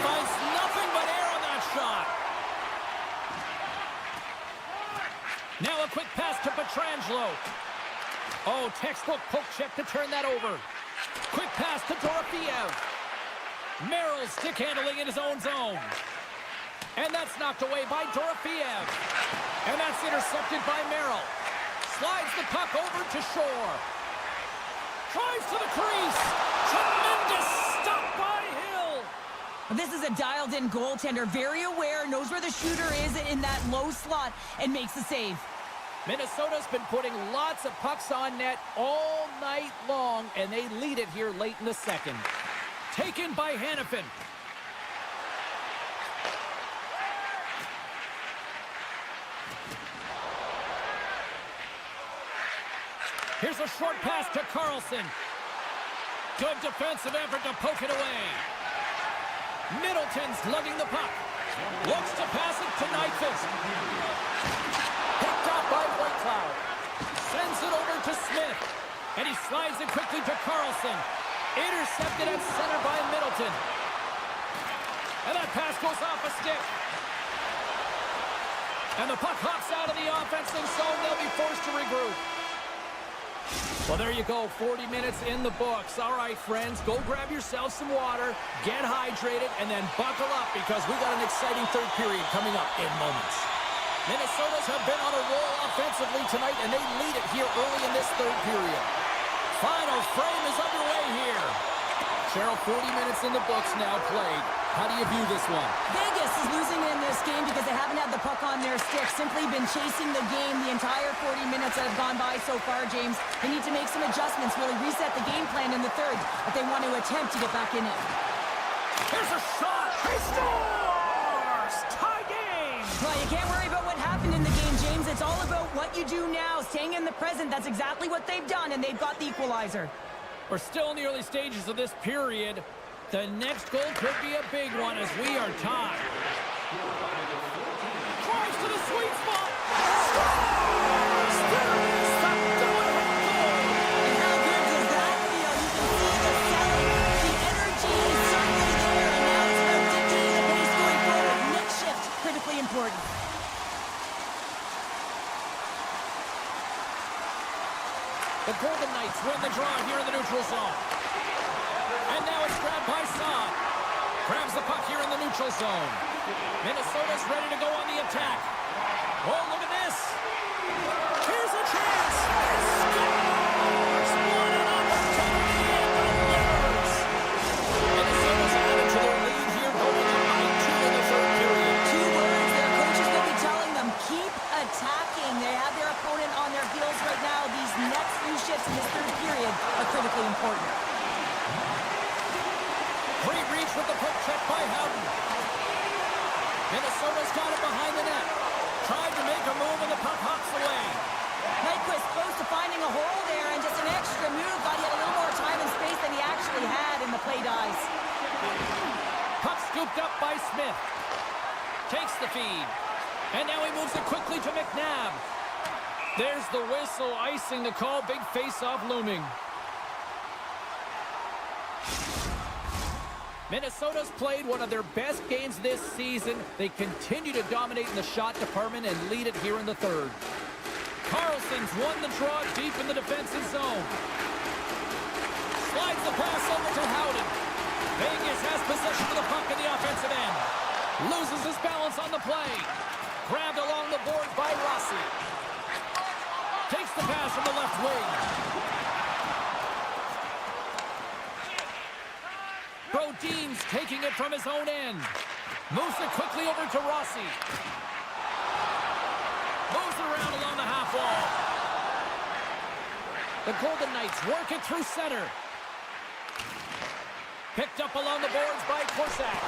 Finds nothing but air on that shot. Now a quick pass to Pietrangelo. Oh, textbook poke check to turn that over. Quick pass to Dorofeev. Merrill stick handling in his own zone. And that's knocked away by Dorofeev. And that's intercepted by Merrill. Slides the puck over to Shore. Drives to the crease. Tremendous stop by Hill. This is a dialed-in goaltender, very aware, knows where the shooter is in that low slot, and makes the save. Minnesota's been putting lots of pucks on net all night long, and they lead it here late in the second. Taken by Hannafin. Here's a short pass to Carlson. Good defensive effort to poke it away. Middleton's lugging the puck. Looks to pass it to Nyquist. Picked up by Whitecloud. Sends it over to Smith. And he slides it quickly to Carlson. Intercepted at center by Middleton. And that pass goes off a stick. And the puck hops out of the offensive zone. They'll be forced to regroup. Well, there you go. 40 minutes in the books. All right, friends, go grab yourself some water, get hydrated, and then buckle up because we got an exciting third period coming up in moments. Minnesota's have been on a roll offensively tonight, and they lead it here early in this third period. Final frame is underway here. Cheryl, 40 minutes in the books now played. How do you view this one? Vegas is losing in this game because they haven't had the puck on their stick. Simply been chasing the game the entire 40 minutes that have gone by so far, James. They need to make some adjustments, really reset the game plan in the third if they want to attempt to get back in it. Here's a shot. He scores! Tie game! Well, you can't worry about what happened in the game, James. It's all about what you do now, staying in the present. That's exactly what they've done, and they've got the equalizer. We're still in the early stages of this period. The next goal could be a big one as we are tied. Drives to the sweet spot. Scores! There it is, the go-ahead goal. And how good does that feel? You can see the selling. The energy is certainly there, and now it's about dictating the pace going forward. Next shift, critically important. The Golden Knights win the draw here in the neutral zone. And now it's grabbed by Sod. Grabs the puck here in the neutral zone. Minnesota's ready to go on the attack. Oh, look at this. Here's a chance. Scores! What an opportunity and delivers. Minnesota's added to their lead here, going up by 2 in the third period. 2 words their coaches will be telling them: keep attacking. They have their opponent on their heels right now. These next few shifts in this third period are critically important. Free reach with the poke check by Howden. Minnesota's got it behind the net. Tried to make a move and the puck hops away. Nyquist close to finding a hole there, and just an extra move. Thought he had a little more time and space than he actually had, and the play dies. Puck scooped up by Smith. Takes the feed. And now he moves it quickly to McNabb. There's the whistle, icing the call. Big face-off looming. Minnesota's played one of their best games this season. They continue to dominate in the shot department and lead it here in the third. Carlson's won the draw deep in the defensive zone. Slides the pass over to Howden. Vegas has possession of the puck in the offensive end. Loses his balance on the play. Grabbed along the board by Rossi. Takes the pass from the left wing. Brodin's taking it from his own end. Moves it quickly over to Rossi. Moves it around along the half wall. The Golden Knights work it through center. Picked up along the boards by Korsak.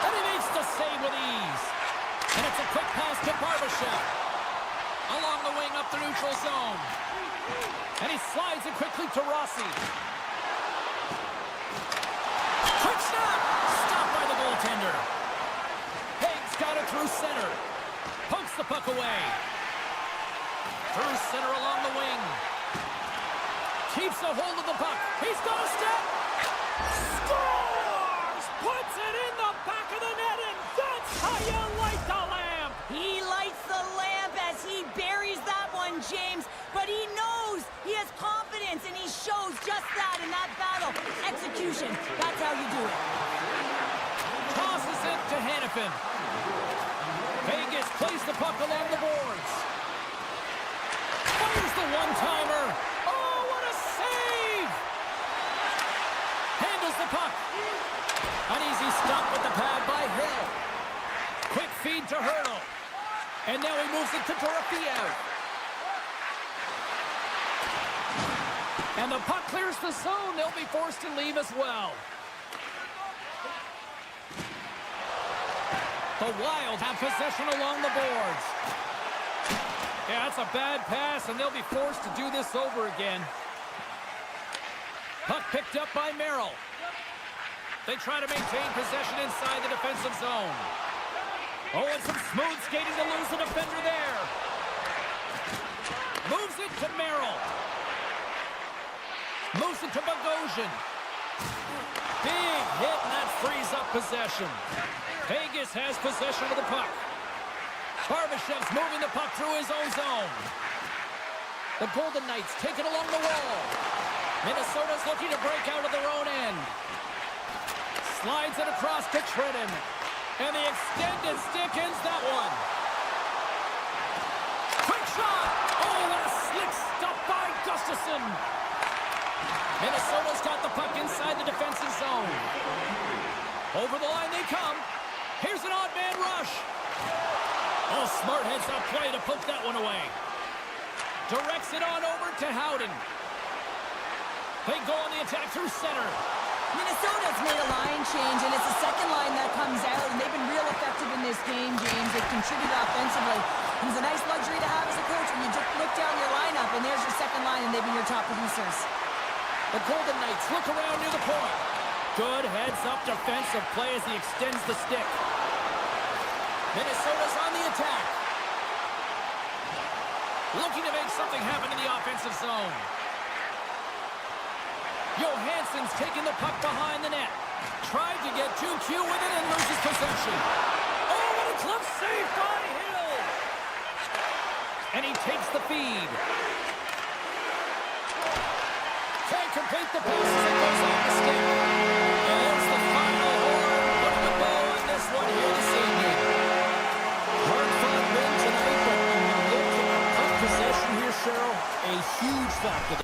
And he makes the save with ease. And it's a quick pass to Barbashev. Along the wing up the neutral zone. And he slides it quickly to Rossi. Quick snap! Stopped by the goaltender. Haig's got it through center. Pokes the puck away. Through center along the wing. Keeps a hold of the puck. He's got a step. Scores! Puts it in the back of the net, and that's how you light the lamp. He lights the lamp as he buries that one, James. But he knows he has confidence, and he shows just that in that battle. Execution. That's how you do it. Tosses it to Hannafin. Vegas plays the puck along the boards. Fires the one-timer. Oh, what a save! Handles the puck. An easy stop with the pad by Hill. Quick feed to Hurdle. And now he moves it to Dorofeev. And the puck clears the zone. They'll be forced to leave as well. The Wild have possession along the boards. Yeah, that's a bad pass, and they'll be forced to do this over again. Puck picked up by Merrill. They try to maintain possession inside the defensive zone. Oh, and some smooth skating to lose the defender there. Moves it to Merrill. Moves it to Bogosian. Big hit, and that frees up possession. Vegas has possession of the puck. Barbashev's moving the puck through his own zone. The Golden Knights take it along the wall. Minnesota's looking to break out of their own end. Slides it across to Tridden. And the extended stick ends that one. Quick shot! Oh, what a slick stop by Gustafsson. Minnesota's got the puck inside the defensive zone. Over the line they come. Here's an odd man rush. Oh, smart heads-up play to poke that one away. Directs it on over to Howden. They go on the attack through center. Minnesota's made a line change, and it's the second line that comes out, and they've been real effective in this game, James. They've contributed offensively. And it's a nice luxury to have as a coach when you just look down your lineup, and there's your second line, and they've been your top producers. The Golden Knights look around near the point. Good heads-up defensive play as he extends the stick. Minnesota's on the attack. Looking to make something happen in the offensive zone. Johansson's taking the puck behind the net. Tried to get 2Q with it and loses possession. Oh, what a glove save by Hill! And he takes the feed. Can't complete the pass as it goes off the stick. And there's the final horn, but huge factor.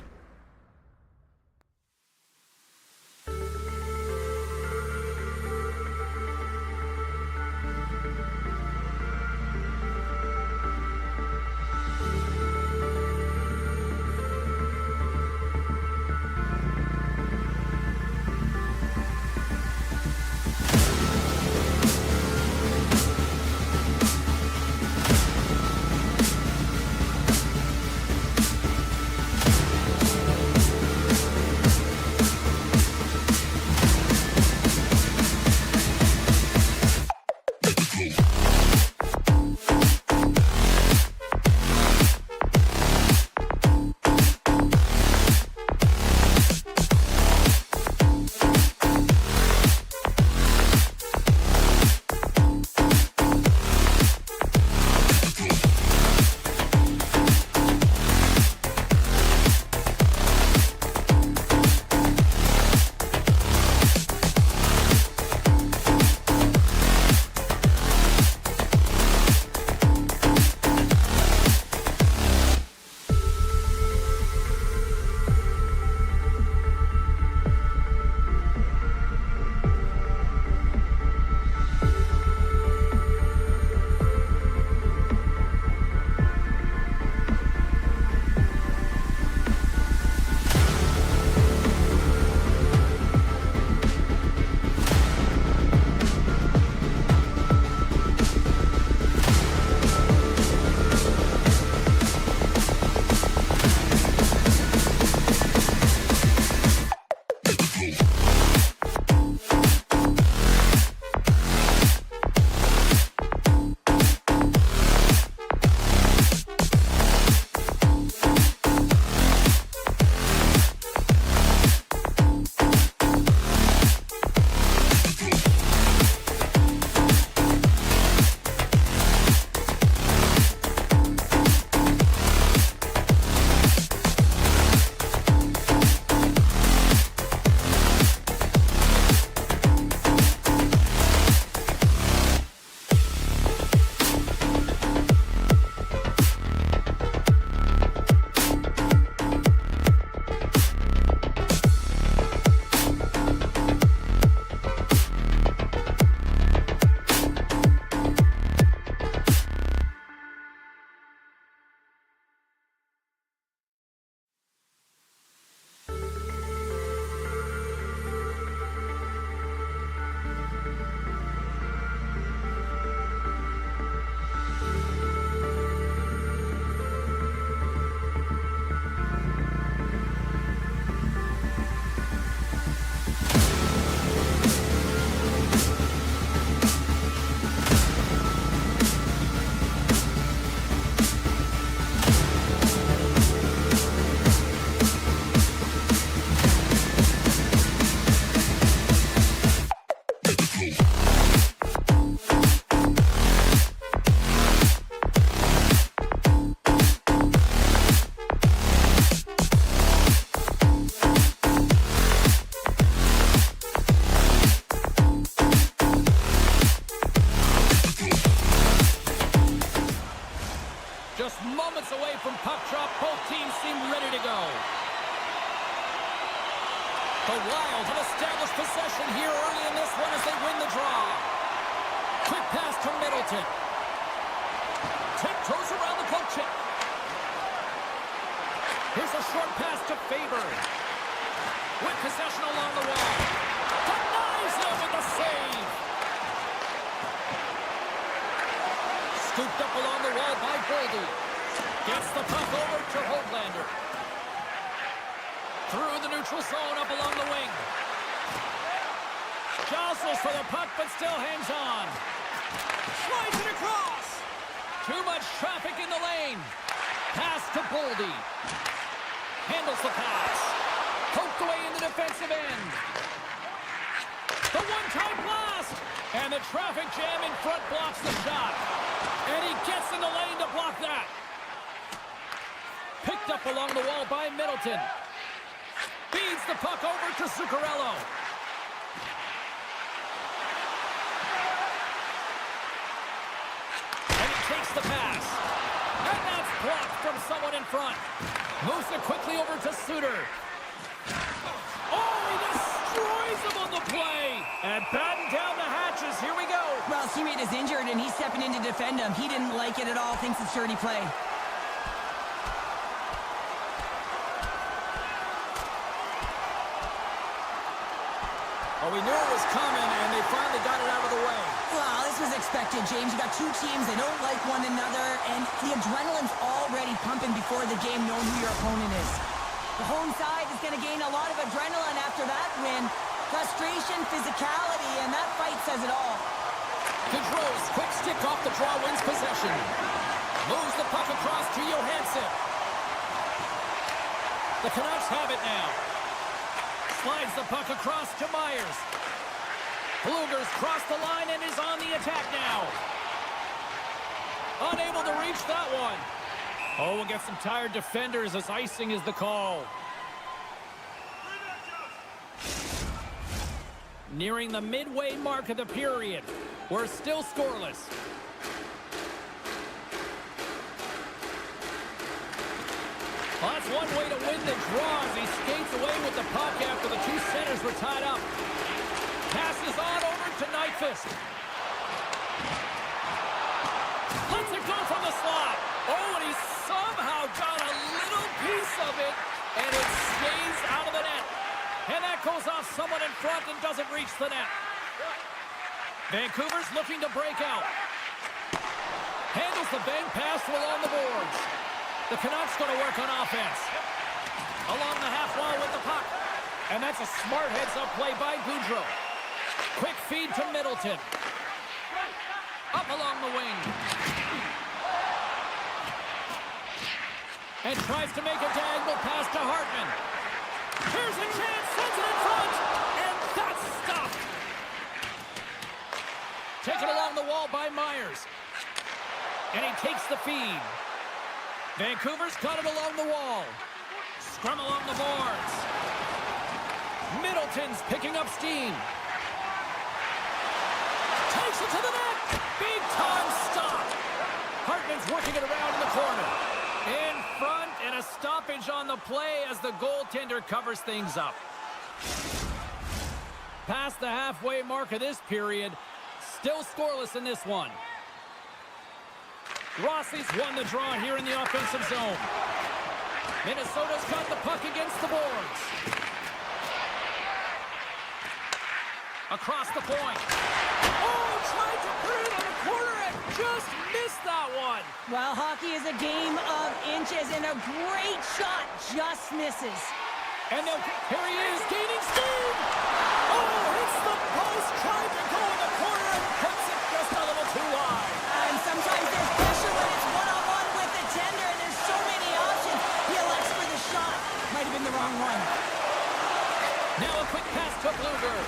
The Wild have established possession here early in this one as they win the draw. Quick pass to Middleton. Tiptoes around the poke check. Here's a short pass to Faber. With possession along the wall. Denies him with the save. Scooped up along the wall by Goldie. Gets the puck over to Hoglander. Through the neutral zone, up along the wing. Jostles for the puck, but still hangs on. Slides it across. Too much traffic in the lane. Pass to Boldy. Handles the pass. Poked away in the defensive end. The one-time blast. And the traffic jam in front blocks the shot. And he gets in the lane to block that. Picked up along the wall by Middleton. Feeds the puck over to Zuccarello. And he takes the pass. And that's blocked from someone in front. Moves it quickly over to Suter. Oh, he destroys him on the play. And batten down the hatches. Here we go. Well, teammate is injured, and he's stepping in to defend him. He didn't like it at all. Thinks it's dirty play. Oh, we knew it was coming, and they finally got it out of the way. Well, this was expected, James. You got two teams. They don't like one another, and the adrenaline's already pumping before the game, knowing who your opponent is. The home side is going to gain a lot of adrenaline after that win. Frustration, physicality, and that fight says it all. Controls, quick stick off the draw, wins possession. Moves the puck across to Johansson. The Canucks have it now. Slides the puck across to Myers. Blueger's crossed the line and is on the attack now. Unable to reach that one. Oh, we'll get some tired defenders as icing is the call. Nearing the midway mark of the period. We're still scoreless. Well, that's one way to win the draw as he skates away with the puck after the two centers were tied up. Passes on over to Nyquist. Lets it go from the slot. Oh, and he somehow got a little piece of it, and it stays out of the net. And that goes off someone in front and doesn't reach the net. Vancouver's looking to break out. Handles the bank pass along the boards. The Canucks going to work on offense. Along the half wall with the puck. And that's a smart heads-up play by Goudreau. Quick feed to Middleton. Up along the wing. And tries to make a diagonal pass to Hartman. Here's a chance, sends it in front, and that's stopped. Taken along the wall by Myers. And he takes the feed. Vancouver's got it along the wall. Scrum along the boards. Middleton's picking up steam. Takes it to the net. Big time stop. Hartman's working it around in the corner. In front, and a stoppage on the play as the goaltender covers things up. Past the halfway mark of this period. Still scoreless in this one. Rossi's won the draw here in the offensive zone. Minnesota's got the puck against the boards. Across the point. Oh, tried to put it on the corner and just missed that one. Well, hockey is a game of inches, and a great shot just misses. And here he is, gaining speed. Oh, hits the post, tried to go in the corner and puts it just a little too wide. And sometimes there's pressure when it's one-on-one with the tender, and there's so many options. He elects for the shot. Might have been the wrong one. Now a quick pass to Blueger.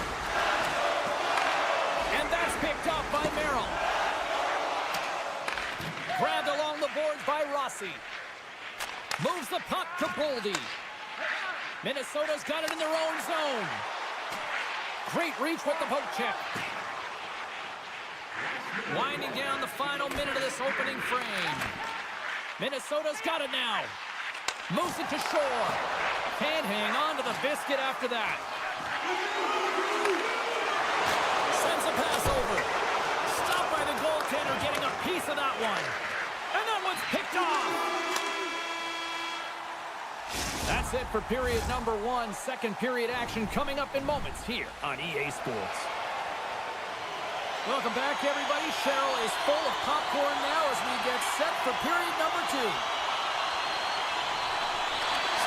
And that's picked up by Merrill. Grabbed along the boards by Rossi. Moves the puck to Boldy. Minnesota's got it in their own zone. Great reach with the poke check. Winding down the final minute of this opening frame. Minnesota's got it now. Moves it to Shore. Can't hang on to the biscuit after that. Sends a pass over. Stopped by the goaltender, getting a piece of that one. And that one's picked off. That's it for period number one. Second period action coming up in moments here on EA Sports. Welcome back, everybody. Cheryl is full of popcorn now as we get set for period number two.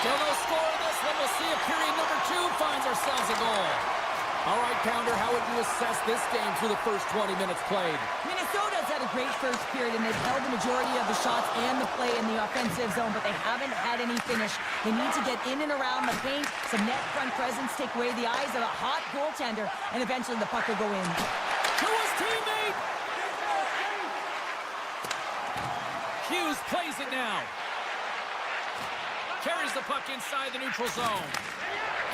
Still no score in this one. We'll see if period number two finds ourselves a goal. All right, Pounder, how would you assess this game through the first 20 minutes played? Minnesota's had a great first period, and they've held the majority of the shots and the play in the offensive zone, but they haven't had any finish. They need to get in and around the paint, some net front presence, take away the eyes of a hot goaltender, and eventually the puck will go in. To his teammate! Hughes plays it now. Carries the puck inside the neutral zone.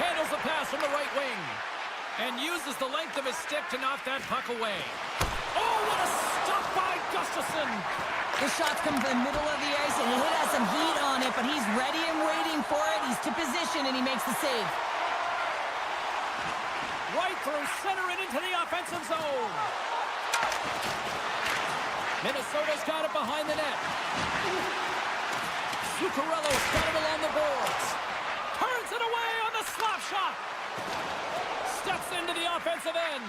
Handles the pass from the right wing. And uses the length of his stick to knock that puck away. Oh, what a stop by Gustafsson. The shots come from the middle of the ice, and he has some heat on it, but he's ready and waiting for it. He's to position, and he makes the save. Right through center and into the offensive zone. Minnesota's got it behind the net. Zuccarello's got it along the boards. Turns it away on the slap shot. Steps into the offensive end.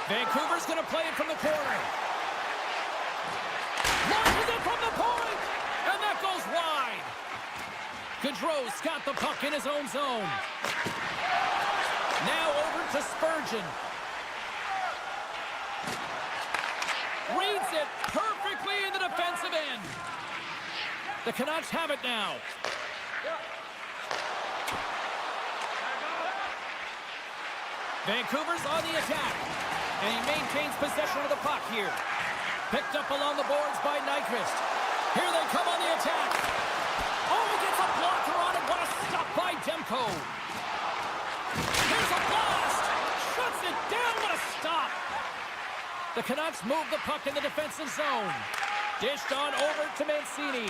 Vancouver's going to play it from the corner. Launches it from the point, and that goes wide. Gaudreau's got the puck in his own zone. Now over to Spurgeon. Reads it perfectly in the defensive end. The Canucks have it now. Vancouver's on the attack, and he maintains possession of the puck here. Picked up along the boards by Nyquist. Here they come on the attack. Oh, he gets a blocker on it. What a stop by Demko. Here's a blast. Shuts it down. What a stop. The Canucks move the puck in the defensive zone. Dished on over to Mancini.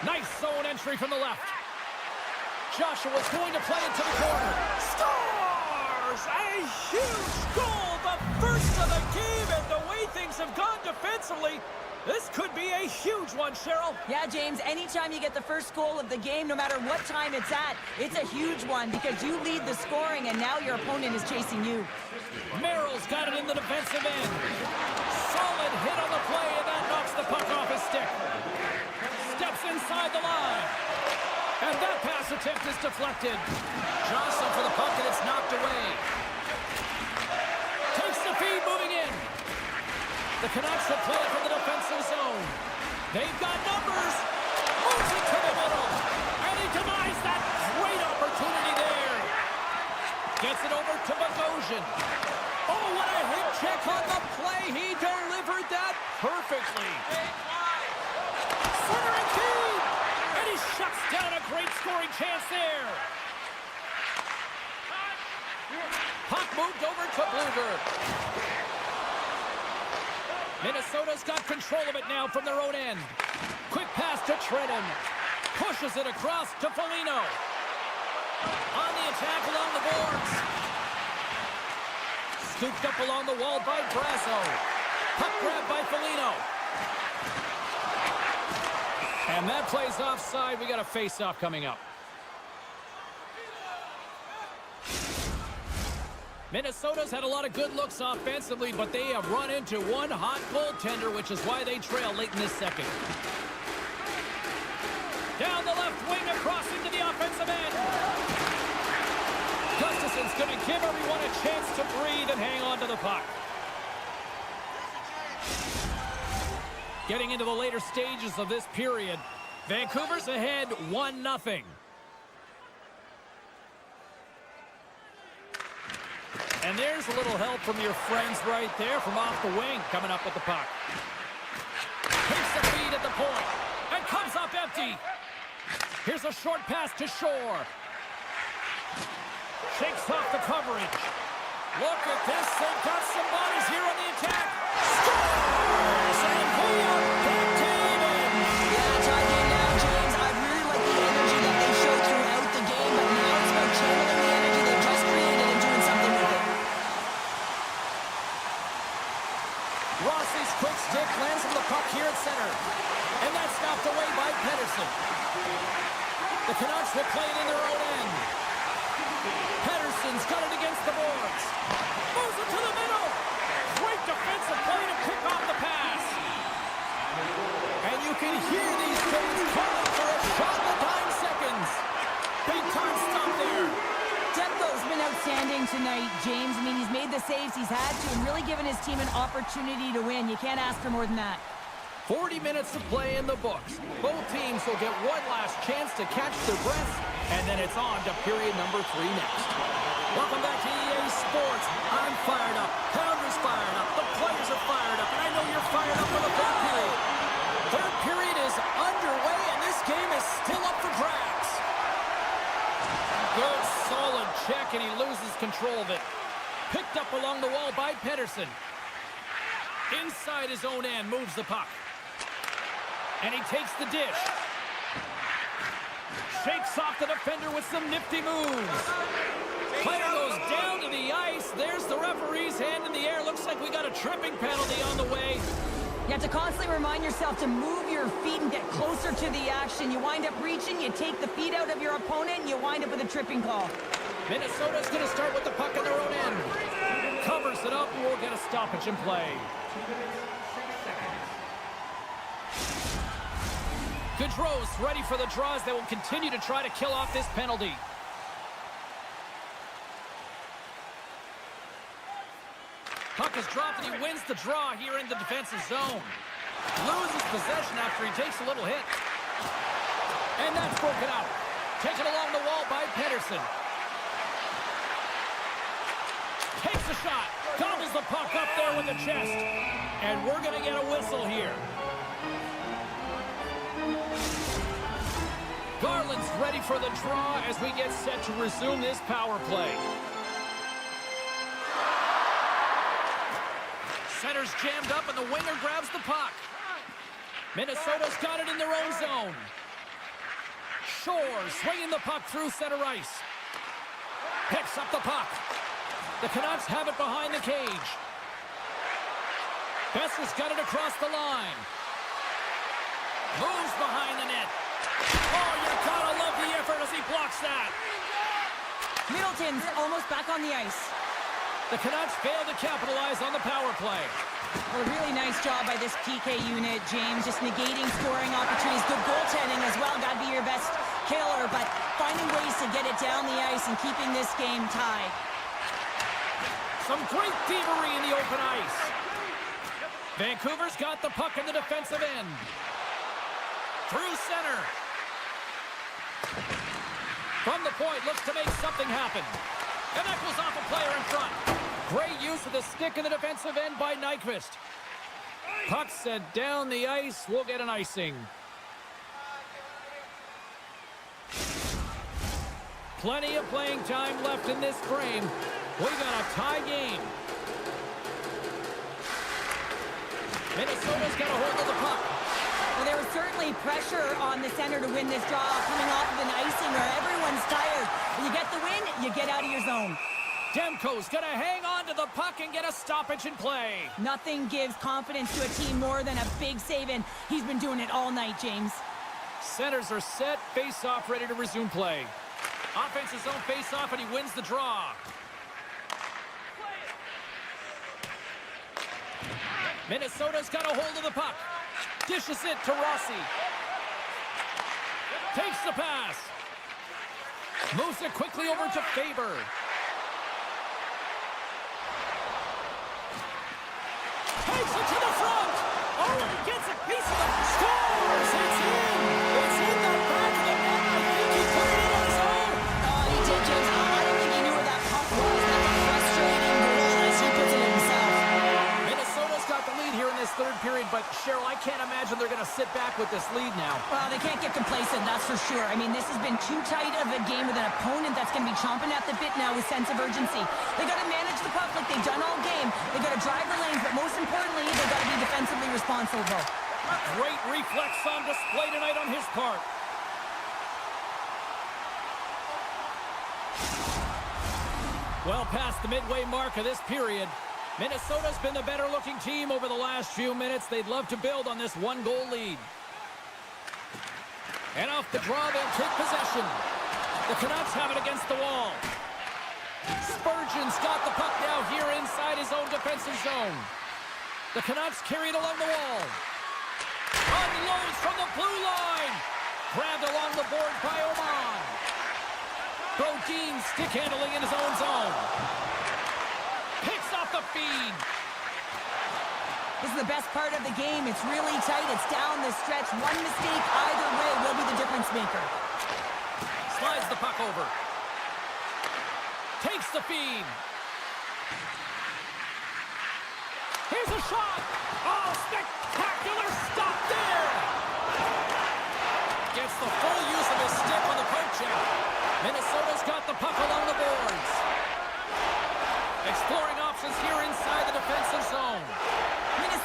Nice zone entry from the left. Joshua's going to play it to the corner. Scores! A huge goal! The first of the game, and the way things have gone defensively, this could be a huge one, Cheryl. Yeah, James, anytime you get the first goal of the game, no matter what time it's at, it's a huge one because you lead the scoring, and now your opponent is chasing you. Merrill's got it in the defensive end. Solid hit on the play, and that knocks the puck off his stick. Steps inside the line. And that pass attempt is deflected. Johnson for the puck, and it's knocked away. Takes the feed moving in. The Canucks will play it from the defensive zone. They've got numbers. Moves it to the middle. And he denies that great opportunity there. Gets it over to Bogosian. Oh, what a hit check on the play. He delivered that perfectly. Center and feed. And he shuts down a great scoring chance there. Puck moved over to Blueger. Minnesota's got control of it now from their own end. Quick pass to Trenton. Pushes it across to Foligno. On the attack along the boards. Scooped up along the wall by Brasso. Puck grab by Foligno. And that plays offside. We got a face-off coming up. Minnesota's had a lot of good looks offensively, but they have run into one hot goaltender, which is why they trail late in this second. Down the left wing, across into the offensive end. Gustafsson's going to give everyone a chance to breathe and hang on to the puck. Getting into the later stages of this period, Vancouver's ahead 1-0. And there's a little help from your friends right there from off the wing, coming up with the puck. Takes the feed at the point and comes up empty. Here's a short pass to Shore. Shakes off the coverage. Look at this. They've got some bodies here on the attack. Scores! And we are back to even. Yeah, tied in now, James. I really like the energy that they show throughout the game, but now it's about channeling the energy they've just created and doing something with it. Rossi's quick stick lands on the puck here at center. And that's knocked away by Pettersson. The Canucks will play it in their own end. Pettersson's got it against the boards. Moves it to the middle. Great defensive play to pick off the pass. And you can hear these fans calling for a shot in the dying seconds. Big time stop there. Demko's been outstanding tonight, James. I mean, he's made the saves he's had to and really given his team an opportunity to win. You can't ask for more than that. 40 minutes to play in the books. Both teams will get one last chance to catch their breath, and then it's on to period number 3 next. Welcome back to EA Sports. I'm fired up. Pounder's fired up. The players are fired up, and I know you're fired up for the third period. Third period is underway, and this game is still up for grabs. Good, solid check, and he loses control of it. Picked up along the wall by Pettersson. Inside his own end, moves the puck. And he takes the dish. Shakes off the defender with some nifty moves. Player goes down to the ice. There's the referee's hand in the air. Looks like we got a tripping penalty on the way. You have to constantly remind yourself to move your feet and get closer to the action. You wind up reaching, you take the feet out of your opponent, and you wind up with a tripping call. Minnesota's going to start with the puck in their own end. Covers it up, and we'll get a stoppage in play. Gaudreau's ready for the draws. They will continue to try to kill off this penalty. Puck is dropped, and he wins the draw here in the defensive zone. Loses possession after he takes a little hit. And that's broken out. Taken along the wall by Pedersen. Takes a shot. Gobbles the puck up there with the chest. And we're going to get a whistle here. Garland's ready for the draw as we get set to resume this power play. Center's jammed up, and the winger grabs the puck. Minnesota's got it in their own zone. Shore swinging the puck through center ice. Picks up the puck. The Canucks have it behind the cage. Besser's got it across the line. Moves behind the net. Oh, you gotta love the effort as he blocks that. Middleton's almost back on the ice. The Canucks fail to capitalize on the power play. Well, a really nice job by this PK unit, James. Just negating scoring opportunities. Good goaltending as well. Got to be your best killer, but finding ways to get it down the ice and keeping this game tied. Some great thievery in the open ice. Vancouver's got the puck in the defensive end. Through center. From the point, looks to make something happen. And that goes off a player in front. Great use of the stick in the defensive end by Nyquist. Puck sent down the ice. We'll get an icing. Plenty of playing time left in this frame. We got a tie game. Minnesota's got a hold of the puck. Well, there was certainly pressure on the center to win this draw, coming off of an icing where everyone's tired. When you get the win, you get out of your zone. Demko's going to hang on to the puck and get a stoppage in play. Nothing gives confidence to a team more than a big save, and he's been doing it all night, James. Centers are set, face-off ready to resume play. Offense's zone face-off, and he wins the draw. Minnesota's got a hold of the puck. Dishes it to Rossi. Takes the pass. Moves it quickly over to Faber. Takes it to the front. Oh, and he gets a piece of it. Scores! It's in! It's in the back of the net. I think he put it in on his own. Oh, he did, James. I don't think he knew where that puck was. That's a frustrating goal as he puts it in himself. Minnesota's got the lead here in this third period, but Cheryl, I can't imagine they're going to sit back with this lead now. Well, they can't get complacent, that's for sure. I mean, this has been too tight of a game with an opponent that's going to be chomping at the bit now with sense of urgency. They got to manage the puck like they've done all game. They got to drive the lanes, but most importantly, they got to be defensively responsible. Great reflex on display tonight on his part. Well past the midway mark of this period. Minnesota's been the better-looking team over the last few minutes. They'd love to build on this one-goal lead. And off the draw, they'll take possession. The Canucks have it against the wall. Spurgeon's got the puck now here inside his own defensive zone. The Canucks carry it along the wall. Unloads from the blue line. Grabbed along the board by Oman. Bodine stick handling in his own zone. Picks off the feed. This is the best part of the game. It's really tight. It's down the stretch. One mistake either way will be the difference maker. Slides the puck over. Takes the feed. Here's a shot. Oh, spectacular stop there. Gets the full use of his stick on the poke check. Minnesota's got the puck along the boards. Exploring options here inside the defensive zone. Minnesota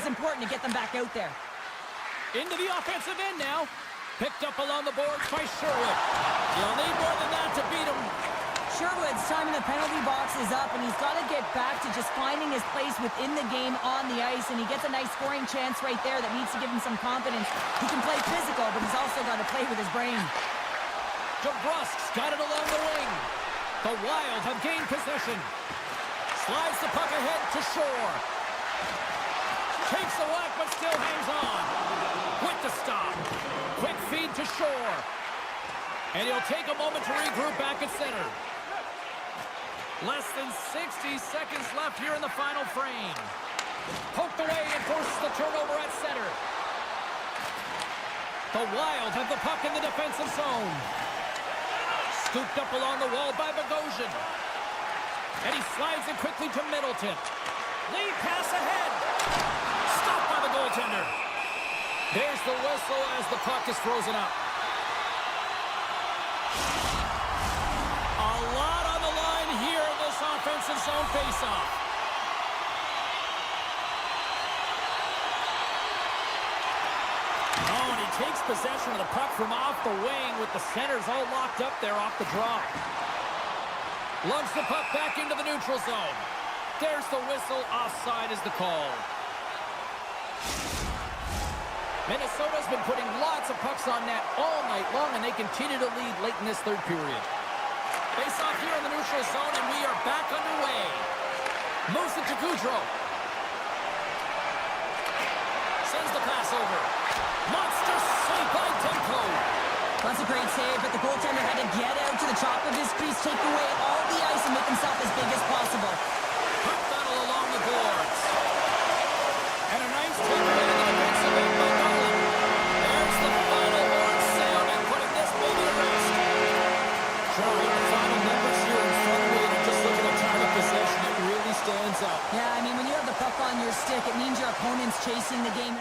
was important to get them back out there. Into the offensive end now. Picked up along the boards by Sherwood. You'll need more than that to beat him. Sherwood's time in the penalty box is up, and he's got to get back to just finding his place within the game on the ice, and he gets a nice scoring chance right there that needs to give him some confidence. He can play physical, but he's also got to play with his brain. DeBrusk's got it along the wing. The Wild have gained possession. Slides the puck ahead to Shore. Takes the whack, but still hangs on. With the stop. Quick feed to Shore. And he'll take a moment to regroup back at center. Less than 60 seconds left here in the final frame. Poked away and forces the turnover at center. The Wild have the puck in the defensive zone. Scooped up along the wall by Bogosian. And he slides it quickly to Middleton. Lead pass ahead. Stopped by the goaltender. There's the whistle as the puck is frozen up. A lot on the line here in this offensive zone faceoff. Oh, and he takes possession of the puck from off the wing with the centers all locked up there off the draw. Lugs the puck back into the neutral zone. There's the whistle. Offside is the call. Minnesota's been putting lots of pucks on net all night long, and they continue to lead late in this third period. Face off here in the neutral zone, and we are back underway. Moves it to Goudreau. Sends the pass over. Monster save by Demko. That's a great save, but the goaltender had to get out to the top of his crease, take away all the ice, and make himself as big as possible. Puck battle along the boards. And a nice takeaway in the defensive end by Garland. There's the final word sound and putting this baby to rest. Drawing the final numbers here in front of me, and just look at the time of possession, it really stands out. Yeah, I mean, when you have the puck on your stick, it means your opponent's chasing the game.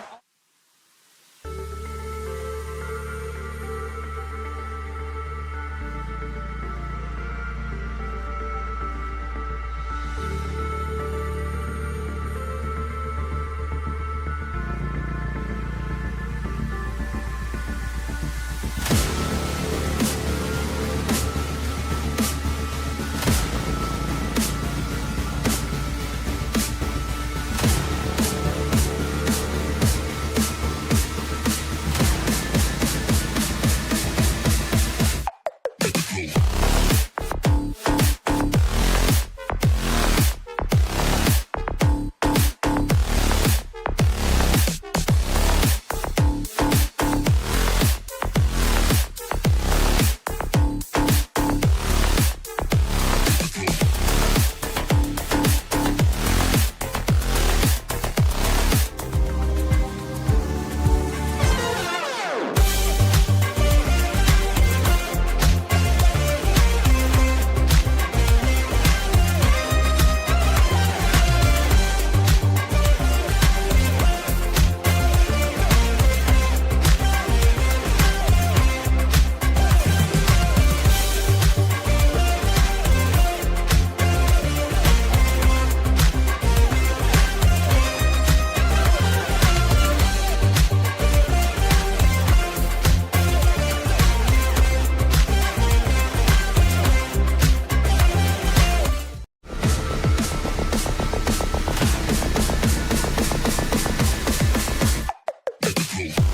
Cool.